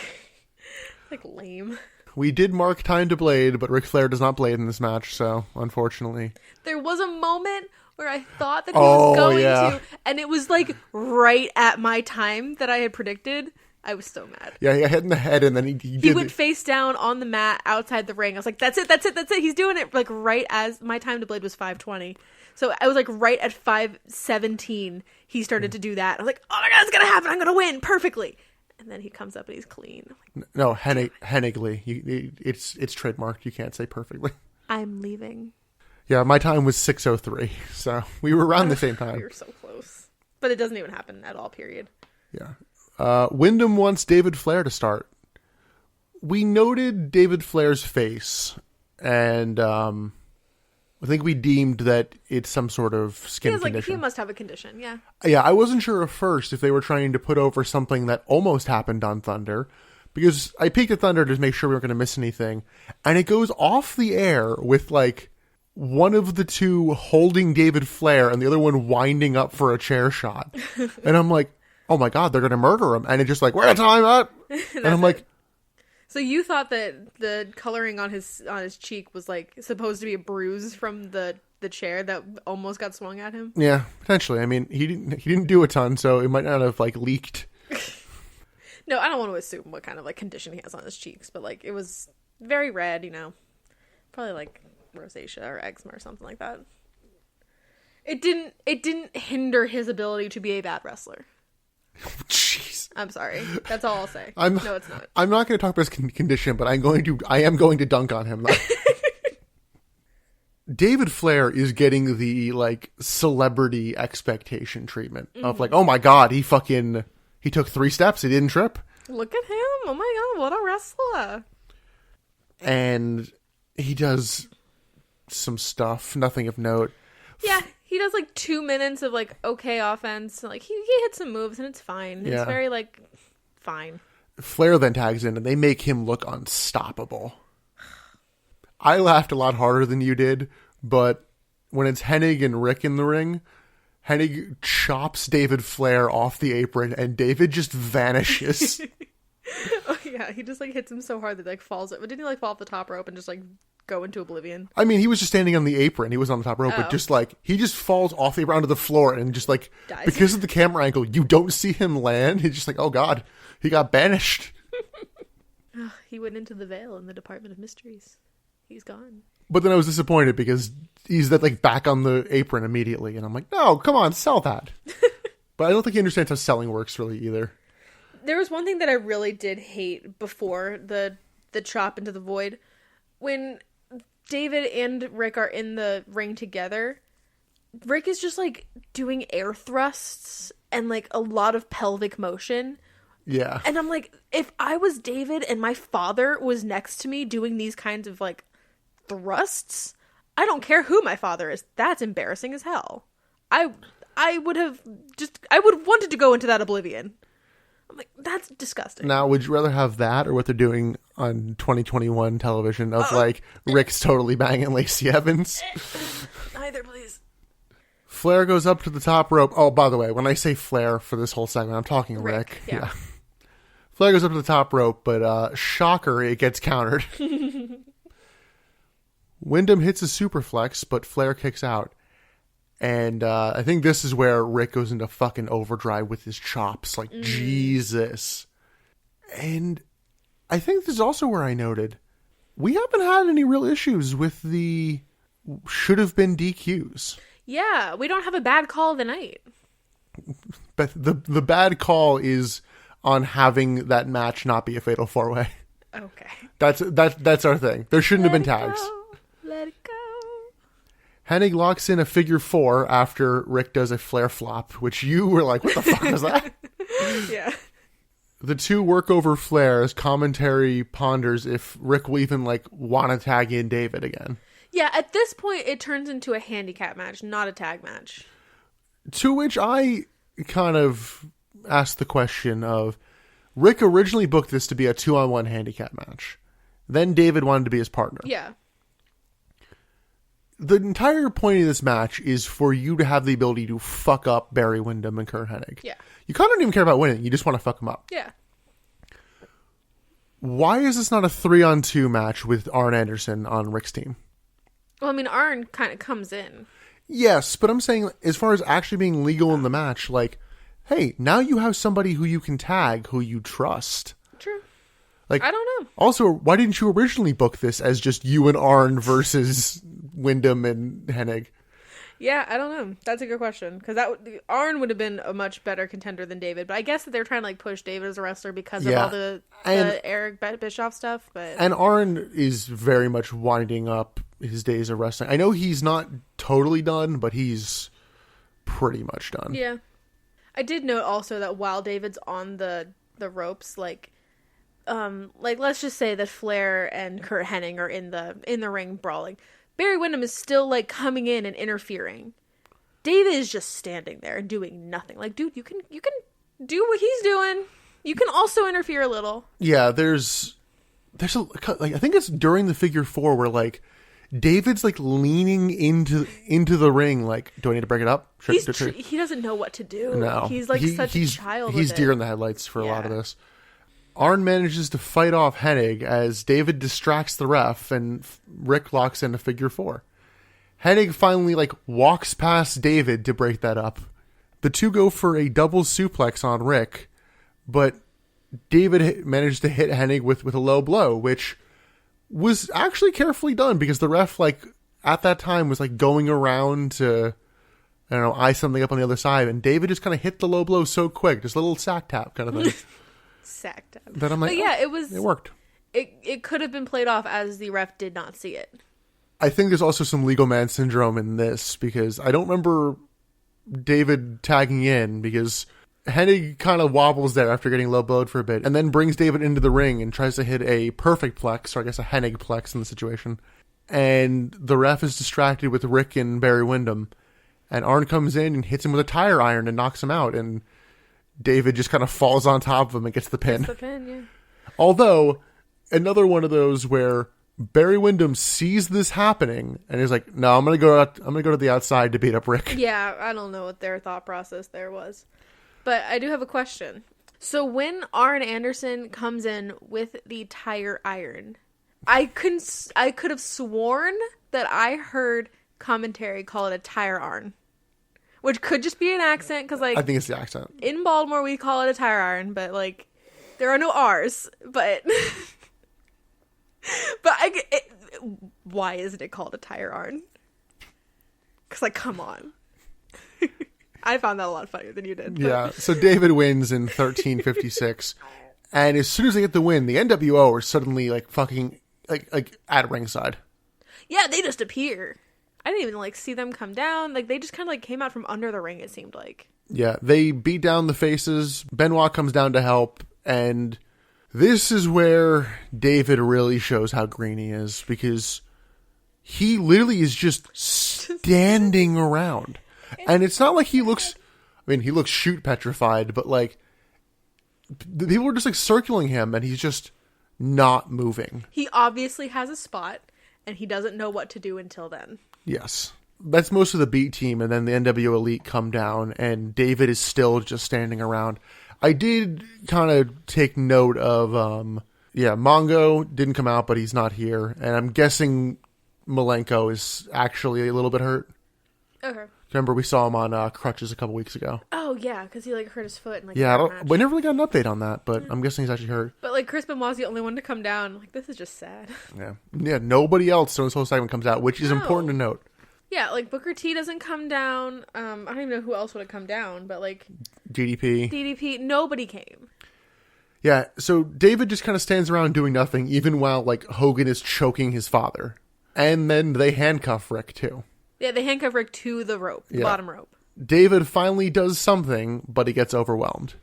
Like, lame. We did mark time to blade, but Ric Flair does not blade in this match, so unfortunately. There was a moment where I thought that he was going to, and it was like right at my time that I had predicted. I was so mad. Yeah, he hit in the head, and then he went face down on the mat outside the ring. I was like, that's it. He's doing it. Like, right as my time to blade was 5:20. So I was like, right at 5:17, he started to do that. I was like, oh my god, it's going to happen. I'm going to win perfectly. And then he comes up and he's clean. Like, no, Hennigly. It's trademarked. You can't say perfectly. I'm leaving. Yeah, my time was 6:03, so we were around the same time. We were so close. But it doesn't even happen at all, period. Yeah. Wyndham wants David Flair to start. We noted David Flair's face, and I think we deemed that it's some sort of skin condition. He must have a condition, yeah. Yeah, I wasn't sure at first if they were trying to put over something that almost happened on Thunder, because I peeked at Thunder to make sure we weren't going to miss anything, and it goes off the air with, like, one of the two holding David Flair and the other one winding up for a chair shot. And I'm like, oh my god, they're going to murder him. And it's just like, where the time up? And I'm like... So you thought that the coloring on his cheek was, like, supposed to be a bruise from the chair that almost got swung at him? Yeah, potentially. I mean, he didn't do a ton, so it might not have, like, leaked. No, I don't want to assume what kind of, like, condition he has on his cheeks, but, like, it was very red, you know. Probably, like, rosacea or eczema or something like that. It didn't hinder his ability to be a bad wrestler. Jeez. I'm sorry. That's all I'll say. No, it's not. I'm not going to talk about his condition, but I am going to dunk on him, though. David Flair is getting the, like, celebrity expectation treatment of, like, oh my god, he took 3 steps, he didn't trip. Look at him. Oh my god, what a wrestler. And he does some stuff, nothing of note. Yeah, he does like 2 minutes of like okay offense. Like he hits some moves and it's fine. Yeah. It's very like fine. Flair then tags in and they make him look unstoppable. I laughed a lot harder than you did, but when it's Hennig and Rick in the ring, Hennig chops David Flair off the apron and David just vanishes. Oh yeah, he just like hits him so hard that like falls. But didn't he like fall off the top rope and just like go into oblivion? I mean, he was just standing on the apron. He was on the top rope, but just like he just falls off the apron onto the floor and just like dies. Because of the camera angle, you don't see him land. He's just like, oh god, he got banished. He went into the veil in the Department of Mysteries. He's gone. But then I was disappointed because he's like back on the apron immediately, and I'm like, no, come on, sell that. But I don't think he understands how selling works really either. There was one thing that I really did hate before the chop into the void. When David and Rick are in the ring together, Rick is just like doing air thrusts and like a lot of pelvic motion. Yeah. And I'm like, if I was David and my father was next to me doing these kinds of like thrusts, I don't care who my father is. That's embarrassing as hell. I would have wanted to go into that oblivion. I'm like, that's disgusting. Now, would you rather have that or what they're doing on 2021 television of like Rick's totally banging Lacey Evans? Either, please. Flair goes up to the top rope. Oh, by the way, when I say Flair for this whole segment, I'm talking Rick. Yeah. Flair goes up to the top rope, but shocker, it gets countered. Wyndham hits a superflex, but Flair kicks out. And I think this is where Rick goes into fucking overdrive with his chops. Like, Jesus. And I think this is also where I noted, we haven't had any real issues with the should have been DQs. Yeah, we don't have a bad call of the night. But the bad call is on having that match not be a fatal 4-way. Okay. That's our thing. There shouldn't have been tags. Let it go. Hennig locks in a figure 4 after Rick does a Flair flop, which you were like, what the fuck was that? Yeah. The two work over Flair as commentary ponders if Rick will even like want to tag in David again. Yeah, at this point it turns into a handicap match, not a tag match. To which I kind of asked the question of, Rick originally booked this to be a 2-on-1 handicap match. Then David wanted to be his partner. Yeah. The entire point of this match is for you to have the ability to fuck up Barry Windham and Kurt Hennig. Yeah. You kind of don't even care about winning. You just want to fuck them up. Yeah. Why is this not a 3-on-2 match with Arn Anderson on Rick's team? Well, I mean, Arn kind of comes in. Yes, but I'm saying as far as actually being legal in the match, like, hey, now you have somebody who you can tag, who you trust. True. Like, I don't know. Also, why didn't you originally book this as just you and Arn versus Wyndham and Hennig? Yeah, I don't know. That's a good question. Because Arn would have been a much better contender than David. But I guess that they're trying to like push David as a wrestler because of all the Eric Bischoff stuff. But And Arn is very much winding up his days of wrestling. I know he's not totally done, but he's pretty much done. Yeah. I did note also that while David's on the ropes, like let's just say that Flair and Kurt Hennig are in the ring brawling. Barry Windham is still like coming in and interfering. David is just standing there and doing nothing. Like, dude, you can do what he's doing. You can also interfere a little. Yeah, there's a like, I think it's during the figure 4 where like David's like leaning into the ring. Like, do I need to break it up? He doesn't know what to do. No, he's like such a child. He's deer in the headlights for a lot of this. Arn manages to fight off Hennig as David distracts the ref and Rick locks in a figure 4. Hennig finally like walks past David to break that up. The two go for a double suplex on Rick, but David managed to hit Hennig with a low blow, which was actually carefully done because the ref like at that time was like going around to, I don't know, eye something up on the other side, and David just kind of hit the low blow so quick, just a little sack tap kind of thing. Sack tap. That I'm like, but yeah, it worked. It could have been played off as the ref did not see it. I think there's also some legal man syndrome in this because I don't remember David tagging in because Hennig kind of wobbles there after getting low blowed for a bit and then brings David into the ring and tries to hit a perfect plex, or I guess a Hennig plex in the situation. and the ref is distracted with Rick and Barry Windham. And Arn comes in and hits him with a tire iron and knocks him out. And David just kind of falls on top of him and gets the pin. Gets the pin, yeah. Although, another one of those where Barry Windham sees this happening and is like, "No, I'm gonna go to the outside to beat up Rick." Yeah, I don't know what their thought process there was, but I do have a question. So when Arn Anderson comes in with the tire iron, I could have sworn that I heard commentary call it a tire iron, which could just be an accent because I think it's the accent. In Baltimore we call it a tire iron, but there are no R's, but. But why isn't it called a tire iron? Because, come on. I found that a lot funnier than you did. But. Yeah, so David wins in 13:56. And as soon as they get the win, the NWO are suddenly, fucking, at ringside. Yeah, they just appear. I didn't even, see them come down. They just kind of, came out from under the ring, it seemed like. Yeah, they beat down the faces. Benoit comes down to help, and... this is where David really shows how green he is, because he literally is just standing around. And it's not like he looks, he looks shoot petrified, but the people are just circling him and he's just not moving. He obviously has a spot and he doesn't know what to do until then. Yes. That's most of the B team, and then the NWO Elite come down and David is still just standing around. I did kind of take note of, Mongo didn't come out, but he's not here. And I'm guessing Malenko is actually a little bit hurt. Okay. Remember, we saw him on crutches a couple weeks ago. Oh, yeah, because he, hurt his foot. And, we never really got an update on that, but I'm guessing he's actually hurt. But, Chris Benoit's the only one to come down. This is just sad. Yeah. Yeah, nobody else during this whole segment comes out, which is important to note. Yeah, Booker T doesn't come down. I don't even know who else would have come down, but DDP, nobody came. Yeah, so David just kind of stands around doing nothing, even while Hogan is choking his father, and then they handcuff Rick too. Yeah, they handcuff Rick to the rope, the bottom rope. David finally does something, but he gets overwhelmed.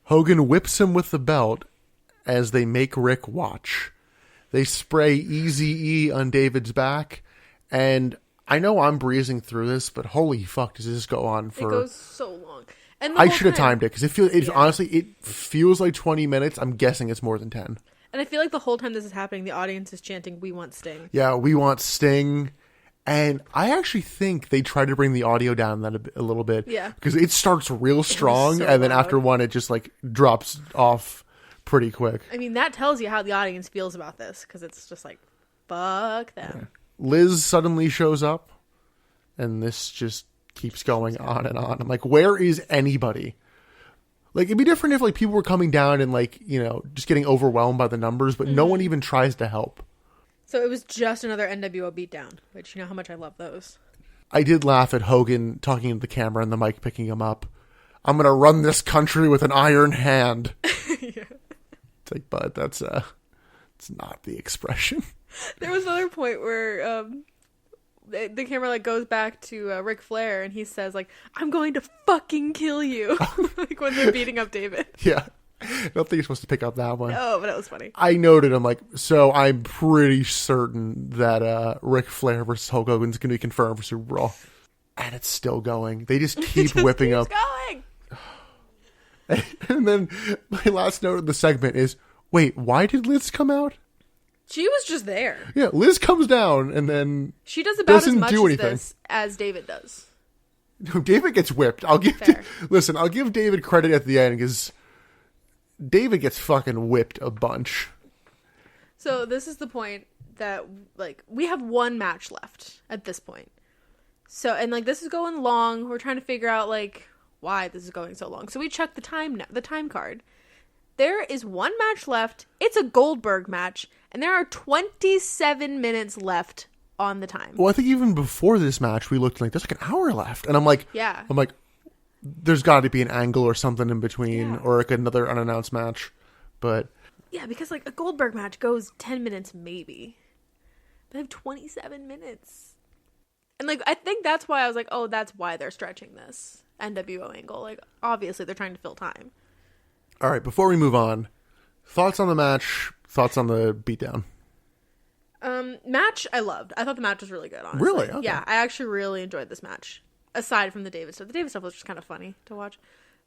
Hogan whips him with the belt as they make Rick watch. They spray Eazy-E on David's back, and I know I'm breezing through this, but holy fuck, does this go on for... It goes so long. And I should have timed it, because honestly, it feels like 20 minutes. I'm guessing it's more than 10. And I feel like the whole time this is happening, the audience is chanting, "We want Sting." Yeah, we want Sting. And I actually think they tried to bring the audio down that a little bit. Yeah. Because it starts real strong, and then after one, it just, drops off pretty quick. That tells you how the audience feels about this, because it's just fuck them. Yeah. Liz suddenly shows up, and this just keeps going on and on. I'm like, where is anybody? It'd be different if people were coming down and just getting overwhelmed by the numbers, but no one even tries to help. So it was just another NWO beatdown, which you know how much I love those. I did laugh at Hogan talking to the camera and the mic picking him up. "I'm going to run this country with an iron hand." Yeah. It's bud, that's it's not the expression. There was another point where the camera goes back to Ric Flair and he says "I'm going to fucking kill you," when they're beating up David. Yeah, I don't think you're supposed to pick up that one. No, but it was funny. I noted. I'm so I'm pretty certain that Ric Flair versus Hulk Hogan is going to be confirmed for Super Bowl, and it's still going. They just keep whipping up. Going. And then my last note of the segment is, wait, why did Liz come out? She was just there. Yeah, Liz comes down and then she does about as much do as this as David does. No, David gets whipped. I'll give David credit at the end because David gets fucking whipped a bunch. So this is the point that we have one match left at this point. So and this is going long. We're trying to figure out why this is going so long. So we check the time card. There is one match left. It's a Goldberg match. And there are 27 minutes left on the time. Well, I think even before this match, we looked there's an hour left. And I'm yeah. There's got to be an angle or something in between or another unannounced match. But yeah, because a Goldberg match goes 10 minutes maybe. They have 27 minutes. And I think that's why I was oh, that's why they're stretching this NWO angle. Obviously they're trying to fill time. All right, before we move on, thoughts on the match, thoughts on the beatdown. Match, I loved. I thought the match was really good, honestly. Really? Okay. Yeah, I actually really enjoyed this match. Aside from the David stuff. The David stuff was just kind of funny to watch.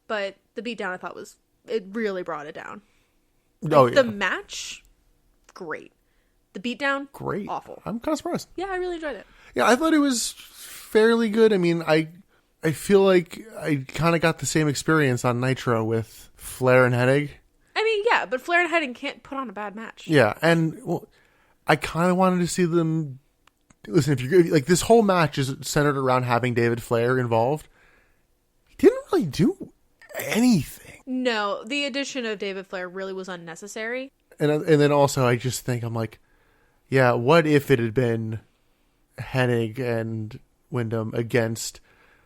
But the beatdown, I thought it really brought it down. Oh, yeah. The match, great. The beatdown, Great. Awful. I'm kind of surprised. Yeah, I really enjoyed it. Yeah, I thought it was fairly good. I mean, I feel like I kind of got the same experience on Nitro with Flair and Hennig. I mean, yeah, but Flair and Hennig can't put on a bad match. Yeah, and well, I kind of wanted to see them. Listen, if you're like, this whole match is centered around having David Flair involved. He didn't really do anything. No, the addition of David Flair really was unnecessary. And then also, I just think, I'm like, yeah, what if it had been Hennig and Wyndham against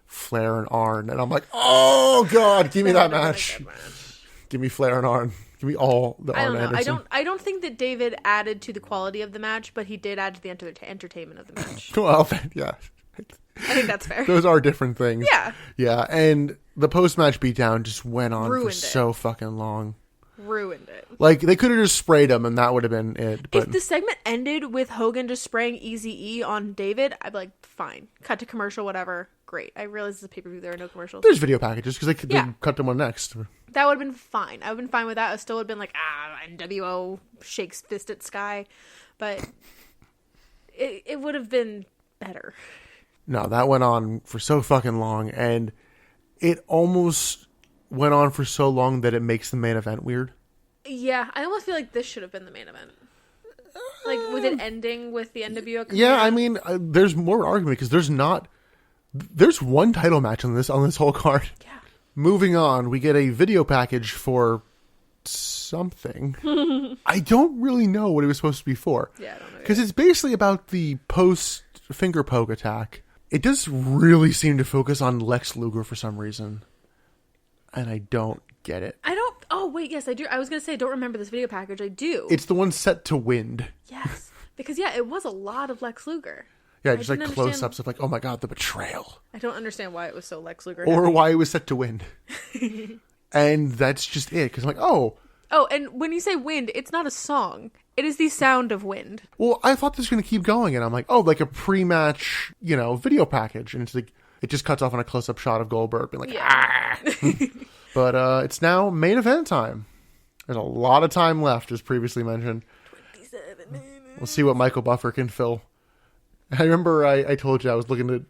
Flair and Arn? And I'm like, oh god, give me that match. Give me Flair and Arn. Give me all the Arn Anderson. I don't think that David added to the quality of the match, but he did add to the entertainment of the match. Well, yeah. I think that's fair. Those are different things. Yeah. Yeah, and the post-match beatdown just went on Ruined for it. so fucking long. Ruined it. Like, they could have just sprayed him and that would have been it. But If the segment ended with Hogan just spraying Eazy-E on David, I'd be like, fine. Cut to commercial, whatever. Great. I realize it's a pay-per-view. There are no commercials. there's video packages because they Yeah. cut them on next. That would have been fine. I would have been fine with that. I still would have been like, NWO shakes fist at Sky. But it would have been better. No, that went on for so fucking long, and it almost went on for so long that it makes the main event weird. Yeah, I almost feel like this should have been the main event. Like, with it ending with the NWO coming Yeah, out. I mean, there's more argument because there's one title match on this whole card. Yeah. Moving on, we get a video package for something. I don't really know what it was supposed to be for. Yeah, I don't know. Because it's basically about the post finger poke attack. It does really seem to focus on Lex Luger for some reason. And I don't get it. Oh, wait, yes, I do. I was going to say, I don't remember this video package. I do. It's the one set to Wind. Yes. Because, yeah, it was a lot of Lex Luger. Yeah, just like didn't close-ups understand- of like, oh my god, the betrayal. I don't understand why it was so Lex Luger. Or heavy. why it was set to Wind. And that's just it. Because I'm like, oh. Oh, and when you say wind, it's not a song. It is the sound of wind. Well, I thought this was going to keep going. And I'm like, oh, like a pre-match, video package. And it's like, it just cuts off on a close-up shot of Goldberg being like, Yeah. But it's now main event time. There's a lot of time left, as previously mentioned. 27 minutes. We'll see what Michael Buffer can fill. I remember I told you I was looking at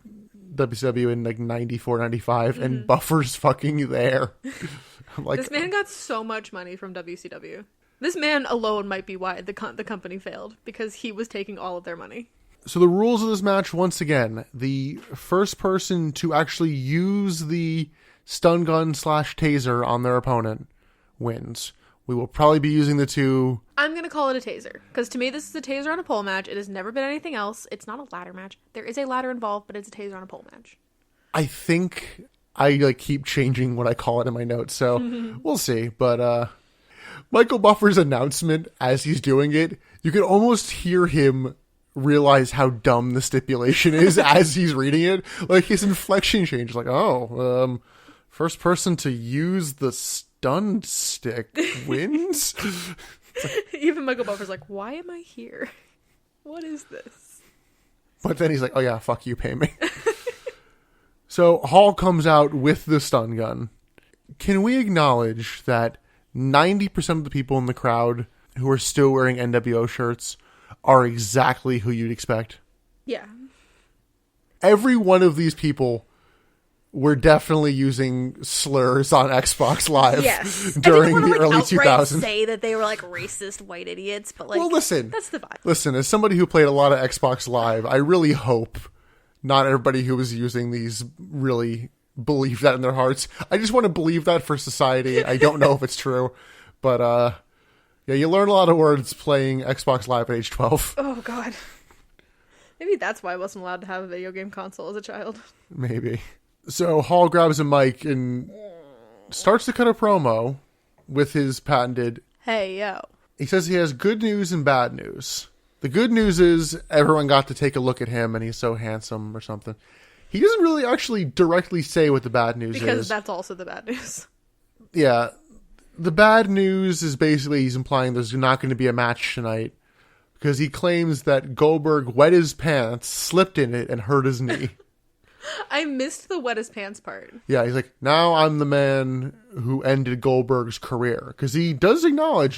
WCW in like 94, 95, and Buffer's fucking there. I'm like, This man got so much money from WCW. This man alone might be why the company failed, because he was taking all of their money. So the rules of this match, once again, the first person to actually use the stun gun / taser on their opponent wins. We will probably be using the two. I'm going to call it a taser, because to me this is a taser on a pole match. It has never been anything else. It's not a ladder match. There is a ladder involved, but it's a taser on a pole match. I think I keep changing what I call it in my notes, so we'll see. But Michael Buffer's announcement as he's doing it, you can almost hear him realize how dumb the stipulation is as he's reading it. Like his inflection change, like, first person to use the stun stick wins. Even Michael Buffer's like, why am I here? What is this? But then he's like, oh yeah, fuck you, pay me. So Hall comes out with the stun gun. Can we acknowledge that 90% of the people in the crowd who are still wearing NWO shirts are exactly who you'd expect? Yeah. Every one of these people were definitely using slurs on Xbox Live Yes. during I the think early outright 2000s. say that they were like racist white idiots, but like, Well, listen. that's the vibe. Listen, as somebody who played a lot of Xbox Live, I really hope not everybody who was using these really believe that in their hearts. I just want to believe that for society. I don't know if it's true, but yeah, you learn a lot of words playing Xbox Live at age 12. Oh god. Maybe that's why I wasn't allowed to have a video game console as a child. Maybe. So Hall grabs a mic and starts to cut a promo with his patented. Hey, yo. He says he has good news and bad news. The good news is everyone got to take a look at him and he's so handsome or something. He doesn't really actually directly say what the bad news is. Because that's also the bad news. Yeah. The bad news is basically he's implying there's not going to be a match tonight because he claims that Goldberg wet his pants, slipped in it, and hurt his knee. I missed the wet his pants part. Yeah, he's like, now I'm the man who ended Goldberg's career. Because he does acknowledge,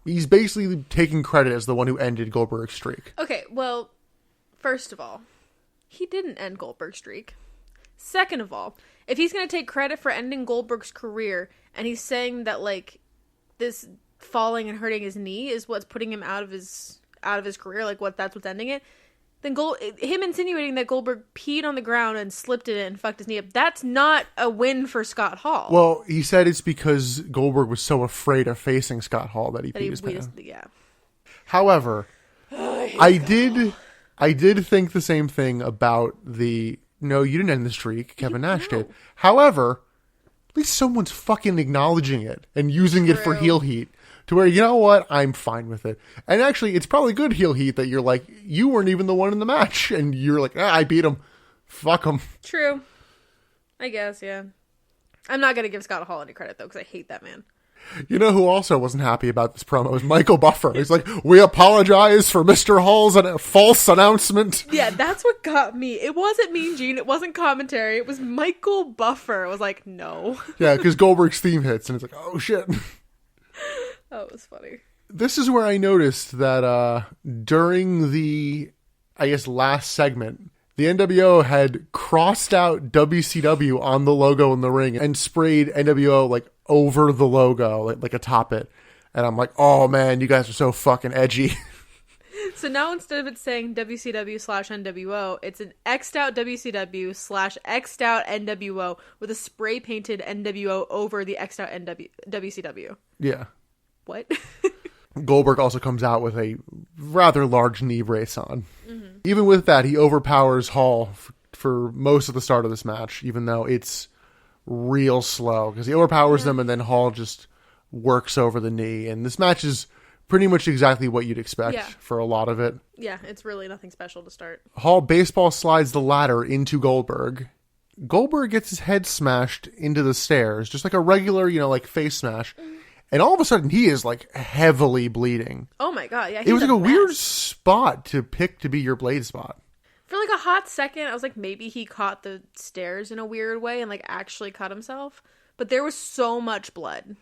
he's basically taking credit as the one who ended Goldberg's streak. Okay, well, first of all, he didn't end Goldberg's streak. Second of all, if he's going to take credit for ending Goldberg's career, and he's saying that, like, this falling and hurting his knee is what's putting him out of his career, like, that's what's ending it, then him insinuating that Goldberg peed on the ground and slipped in it and fucked his knee up, that's not a win for Scott Hall. Well, he said it's because Goldberg was so afraid of facing Scott Hall that he peed his pants. Yeah. However, I did think the same thing about no, you didn't end the streak, Kevin Nash did. However, at least someone's fucking acknowledging it and using it for heel heat. To where, you know what, I'm fine with it. And actually, it's probably good heel heat that you're like, you weren't even the one in the match. And you're like, I beat him. Fuck him. True. I guess, yeah. I'm not going to give Scott Hall any credit, though, because I hate that man. You know who also wasn't happy about this promo was Michael Buffer. He's like, we apologize for Mr. Hall's false announcement. Yeah, that's what got me. It wasn't Mean Gene. It wasn't commentary. It was Michael Buffer. I was like, no. Yeah, because Goldberg's theme hits, and it's like, oh, shit. Oh, it was funny. This is where I noticed that during the, I guess, last segment, the NWO had crossed out WCW on the logo in the ring and sprayed NWO, like, over the logo, like atop it. And I'm like, oh, man, you guys are so fucking edgy. So now instead of it saying WCW/NWO, it's an X'd out WCW/X'd out NWO with a spray painted NWO over the X'd out WCW. Yeah. What? Goldberg also comes out with a rather large knee brace on. Mm-hmm. Even with that, he overpowers Hall for most of the start of this match, even though it's real slow. Because he overpowers them, and then Hall just works over the knee. And this match is pretty much exactly what you'd expect for a lot of it. Yeah, it's really nothing special to start. Hall baseball slides the ladder into Goldberg. Goldberg gets his head smashed into the stairs, just like a regular, like face smash. Mm-hmm. And all of a sudden, he is, like, heavily bleeding. Oh, my God. Yeah, it was, like, a weird spot to pick to be your blade spot. For, like, a hot second, I was like, maybe he caught the stairs in a weird way and, like, actually cut himself. But there was so much blood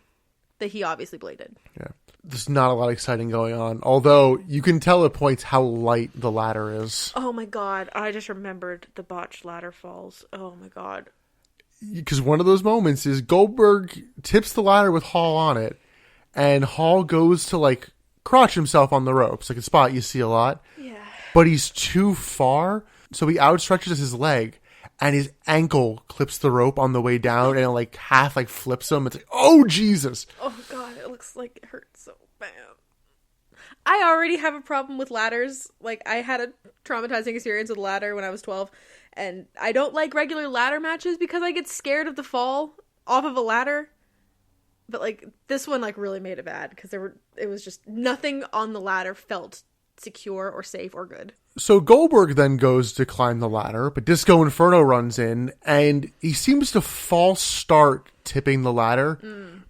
that he obviously bladed. Yeah. There's not a lot of exciting going on. Although, you can tell at points how light the ladder is. Oh, my God. I just remembered the botched ladder falls. Oh, my God. Because one of those moments is Goldberg tips the ladder with Hall on it, and Hall goes to, like, crotch himself on the ropes, like a spot you see a lot. Yeah. But he's too far, so he outstretches his leg, and his ankle clips the rope on the way down, and it, like, half, like, flips him. It's like, oh, Jesus! Oh, God, it looks like it hurts so bad. I already have a problem with ladders. Like, I had a traumatizing experience with a ladder when I was 12, and I don't like regular ladder matches because I get scared of the fall off of a ladder. But, like, this one, like, really made it bad because it was just nothing on the ladder felt secure or safe or good. So Goldberg then goes to climb the ladder, but Disco Inferno runs in, and he seems to false start tipping the ladder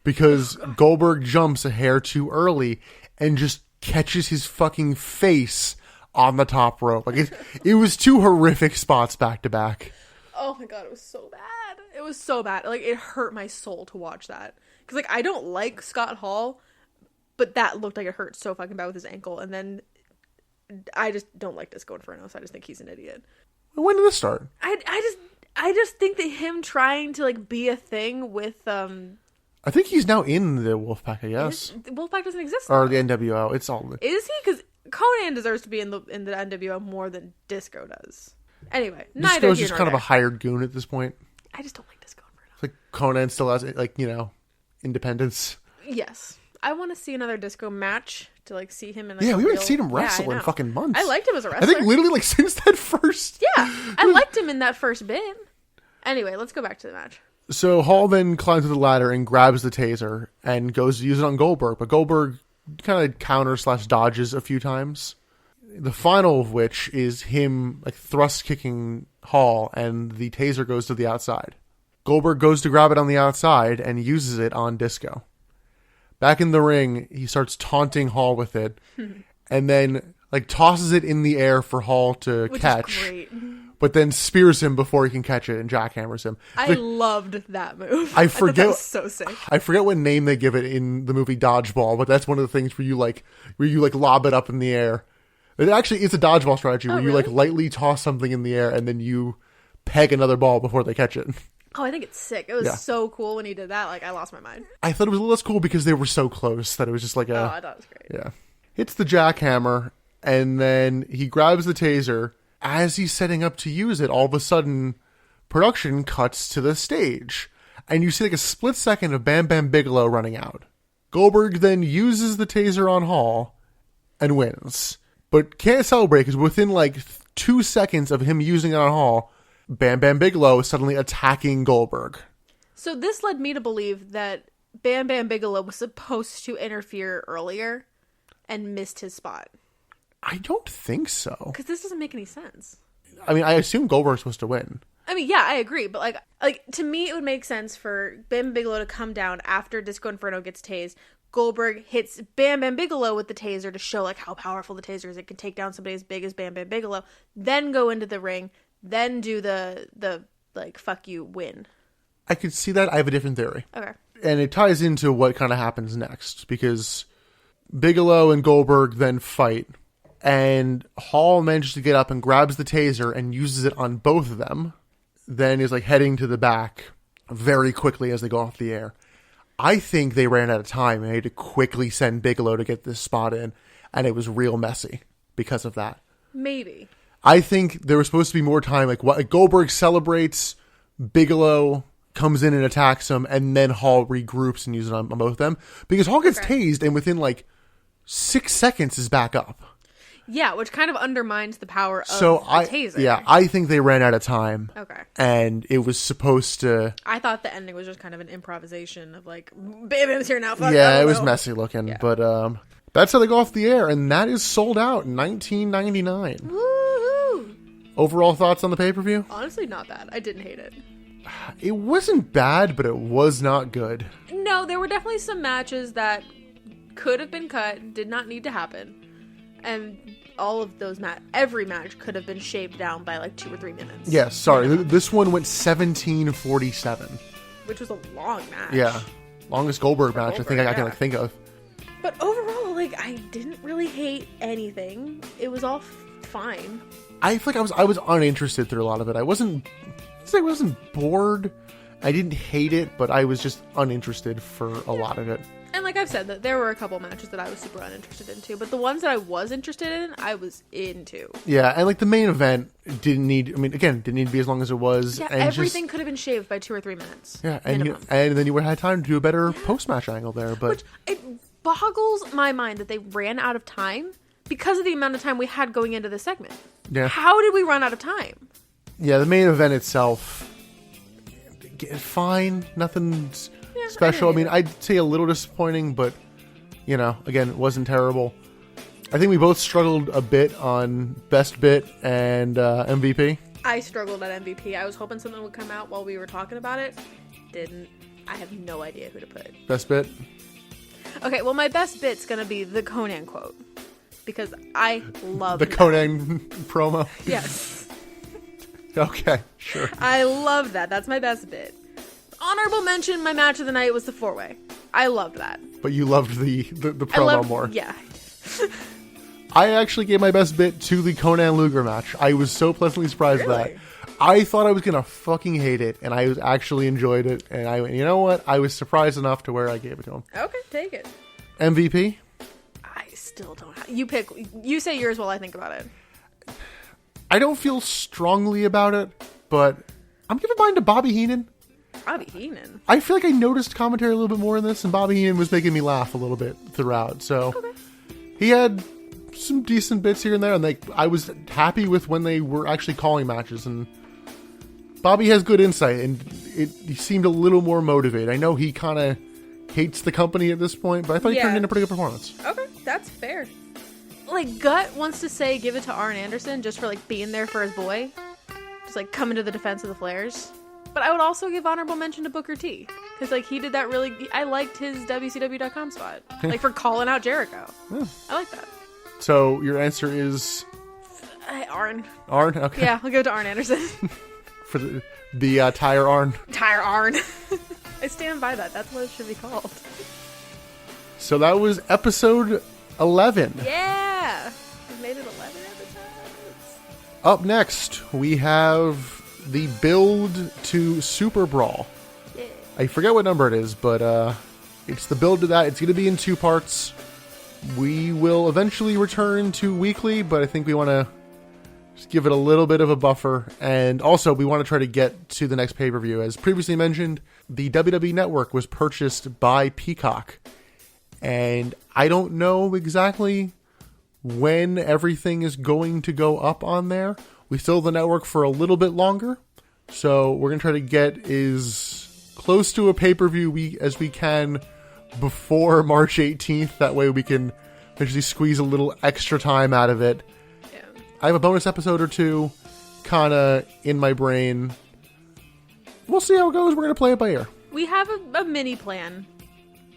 because Goldberg jumps a hair too early and just catches his fucking face on the top rope. Like, it was two horrific spots back to back. Oh my God, it was so bad. It was so bad. Like, it hurt my soul to watch that. Because, like, I don't like Scott Hall, but that looked like it hurt so fucking bad with his ankle. And then I just don't like Disco Inferno, so I just think he's an idiot. When did this start? I just think that him trying to, like, be a thing with I think he's now in the Wolfpack, I guess. Wolfpack doesn't exist or now. the NWO. It's all. Is he? Because Conan deserves to be in the NWO more than Disco does. Anyway, neither Disco's here just nor kind there. of a hired goon at this point. I just don't like Disco Inferno. It's like Conan still has, like, independence. Yes. I want to see another Disco match to, like, see him in, like, we haven't seen him wrestle I in know. fucking months. I liked him as a wrestler. I think literally, like, since that first. Yeah, I liked him in that first bit. Anyway, let's go back to the match. So Hall then climbs to the ladder and grabs the taser and goes to use it on Goldberg, but Goldberg kind of counter/dodges a few times. The final of which is him, like, thrust kicking Hall, and the taser goes to the outside. Goldberg goes to grab it on the outside and uses it on Disco. Back in the ring, he starts taunting Hall with it, and then like tosses it in the air for Hall to Which catch, is great. but then spears him before he can catch it and jackhammers him. I loved that move. I thought that forget was so sick. I forget what name they give it in the movie Dodgeball, but that's one of the things where you lob it up in the air. It actually is a dodgeball strategy where you like lightly toss something in the air and then you peg another ball before they catch it. Oh, I think it's sick. It was so cool when he did that. Like, I lost my mind. I thought it was a little less cool because they were so close that it was just like I thought it was great. Yeah. Hits the jackhammer, and then he grabs the taser. As he's setting up to use it, all of a sudden, production cuts to the stage. And you see like a split second of Bam Bam Bigelow running out. Goldberg then uses the taser on Hall and wins. But can't celebrate because within like 2 seconds of him using it on Hall, Bam Bam Bigelow is suddenly attacking Goldberg. So this led me to believe that Bam Bam Bigelow was supposed to interfere earlier and missed his spot. I don't think so. Because this doesn't make any sense. I mean, I assume Goldberg's supposed to win. I mean, yeah, I agree. But like to me, it would make sense for Bam Bam Bigelow to come down after Disco Inferno gets tased. Goldberg hits Bam Bam Bigelow with the taser to show like how powerful the taser is. It can take down somebody as big as Bam Bam Bigelow. Then go into the ring. Then do the like fuck you win. I could see that. I have a different theory. Okay. And it ties into what kind of happens next because Bigelow and Goldberg then fight, and Hall manages to get up and grabs the taser and uses it on both of them. Then is like heading to the back very quickly as they go off the air. I think they ran out of time and they had to quickly send Bigelow to get this spot in, and it was real messy because of that. Maybe. I think there was supposed to be more time. Like what Goldberg celebrates, Bigelow comes in and attacks him, and then Hall regroups and uses it on both of them. Because Hall gets tased, and within like 6 seconds is back up. Yeah, which kind of undermines the power of the taser. Yeah, I think they ran out of time. Okay. And it was supposed to... I thought the ending was just kind of an improvisation of like, Bam Bam's here now. Fuck, yeah, it was messy looking. Yeah. But that's how they go off the air, and that is sold out in 1999. Woohoo! Overall thoughts on the pay-per-view? Honestly, not bad. I didn't hate it. It wasn't bad, but it was not good. No, there were definitely some matches that could have been cut, did not need to happen. And all of those every match could have been shaved down by like 2 or 3 minutes. Yeah, sorry. This one went 17:47. Which was a long match. Yeah. Longest Goldberg match I can think of. But overall, like, I didn't really hate anything. It was all fine. I feel like I was uninterested through a lot of it. I wasn't bored. I didn't hate it, but I was just uninterested for a lot of it. And like I've said, that there were a couple matches that I was super uninterested in too, but the ones that I was interested in, I was into. Yeah, and like the main event didn't need to be as long as it was. Yeah, and everything could have been shaved by 2 or 3 minutes. Yeah, and then you would have had time to do a better post-match angle there. But which, it boggles my mind that they ran out of time because of the amount of time we had going into the segment. Yeah. How did we run out of time? Yeah, the main event itself, fine, nothing special. I mean, I'd say a little disappointing, but, again, it wasn't terrible. I think we both struggled a bit on Best Bit and MVP. I struggled at MVP. I was hoping something would come out while we were talking about it. Didn't. I have no idea who to put. Best Bit? Okay, well, my Best Bit's going to be the Conan quote. Because I love the Conan promo? Yes. Okay, sure. I love that. That's my Best Bit. Honorable mention, my match of the night was the 4-way. I loved that. But you loved the promo more. Yeah. I actually gave my Best Bit to the Conan Luger match. I was so pleasantly surprised by that. I thought I was going to fucking hate it, and I actually enjoyed it. And I went, you know what? I was surprised enough to where I gave it to him. Okay, take it. MVP? I still don't have... You pick. You say yours while I think about it. I don't feel strongly about it, but I'm giving mine to Bobby Heenan. Bobby Heenan? I feel like I noticed commentary a little bit more in this, and Bobby Heenan was making me laugh a little bit throughout. So he had some decent bits here and there, and I was happy with when they were actually calling matches. And Bobby has good insight, and he seemed a little more motivated. I know he kind of hates the company at this point, but I thought he turned in a pretty good performance. Okay, that's fair. Like, Gut wants to say give it to Arn Anderson just for, like, being there for his boy. Just, like, coming to the defense of the Flairs. But I would also give honorable mention to Booker T. Because, like, he did that really... I liked his WCW.com spot. Like, for calling out Jericho. Yeah. I like that. So your answer is Arn. Arn? Okay. Yeah, I'll go to Arn Anderson. For the tire Arn. Tire Arn. I stand by that. That's what it should be called. So that was episode 11. Yeah! We've made it 11 episodes. Up next, we have the build to Super Brawl. Yeah. I forget what number it is, but it's the build to that. It's going to be in 2 parts. We will eventually return to weekly, but I think we want to just give it a little bit of a buffer. And also, we want to try to get to the next pay-per-view. As previously mentioned, the WWE Network was purchased by Peacock. And I don't know exactly when everything is going to go up on there. We still have the network for a little bit longer. So we're going to try to get as close to a pay-per-view as we can before March 18th. That way we can eventually squeeze a little extra time out of it. Yeah. I have a bonus episode or 2 kind of in my brain. We'll see how it goes. We're going to play it by ear. We have a mini plan.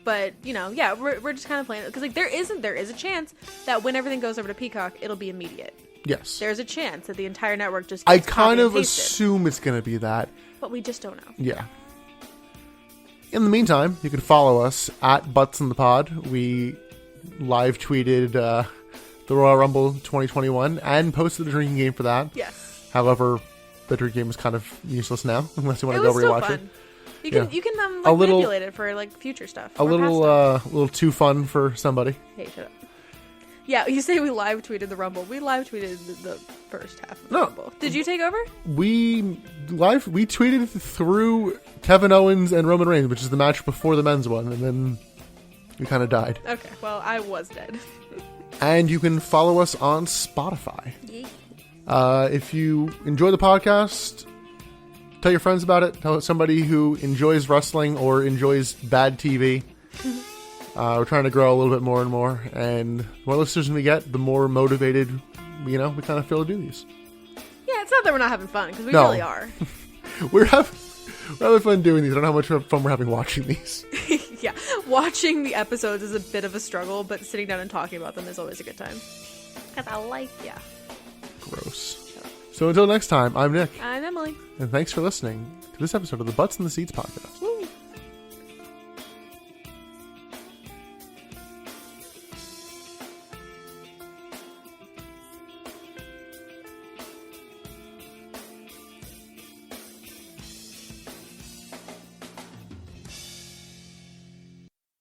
But, yeah, we're just kind of playing it. Because, there is a chance that when everything goes over to Peacock, it'll be immediate. Yes. There's a chance that the entire network just I gets kind of copied and pasted. assume it's going to be that. But we just don't know. Yeah. In the meantime, you can follow us at Butts in the Pod. We live tweeted the Royal Rumble 2021 and posted a drinking game for that. Yes. However, the drinking game is kind of useless now, unless you want It to go was still rewatch fun. it. You can manipulate it for future stuff. A little too fun for somebody. Hey, shut up. Yeah, you say we live tweeted the Rumble. We live tweeted the first half of the Rumble. Did you take over? We tweeted through Kevin Owens and Roman Reigns, which is the match before the men's one, and then we kind of died. Okay, well, I was dead. And you can follow us on Spotify. Yeah. If you enjoy the podcast, tell your friends about it. Tell somebody who enjoys wrestling or enjoys bad TV. We're trying to grow a little bit more and more. And the more listeners we get, the more motivated, we kind of feel to do these. Yeah, it's not that we're not having fun, because we No. really are. We're having fun doing these. I don't know how much fun we're having watching these. Yeah, watching the episodes is a bit of a struggle, but sitting down and talking about them is always a good time. Because yeah. Gross. So until next time, I'm Nick. I'm Emily. And thanks for listening to this episode of the Butts in the Seats podcast.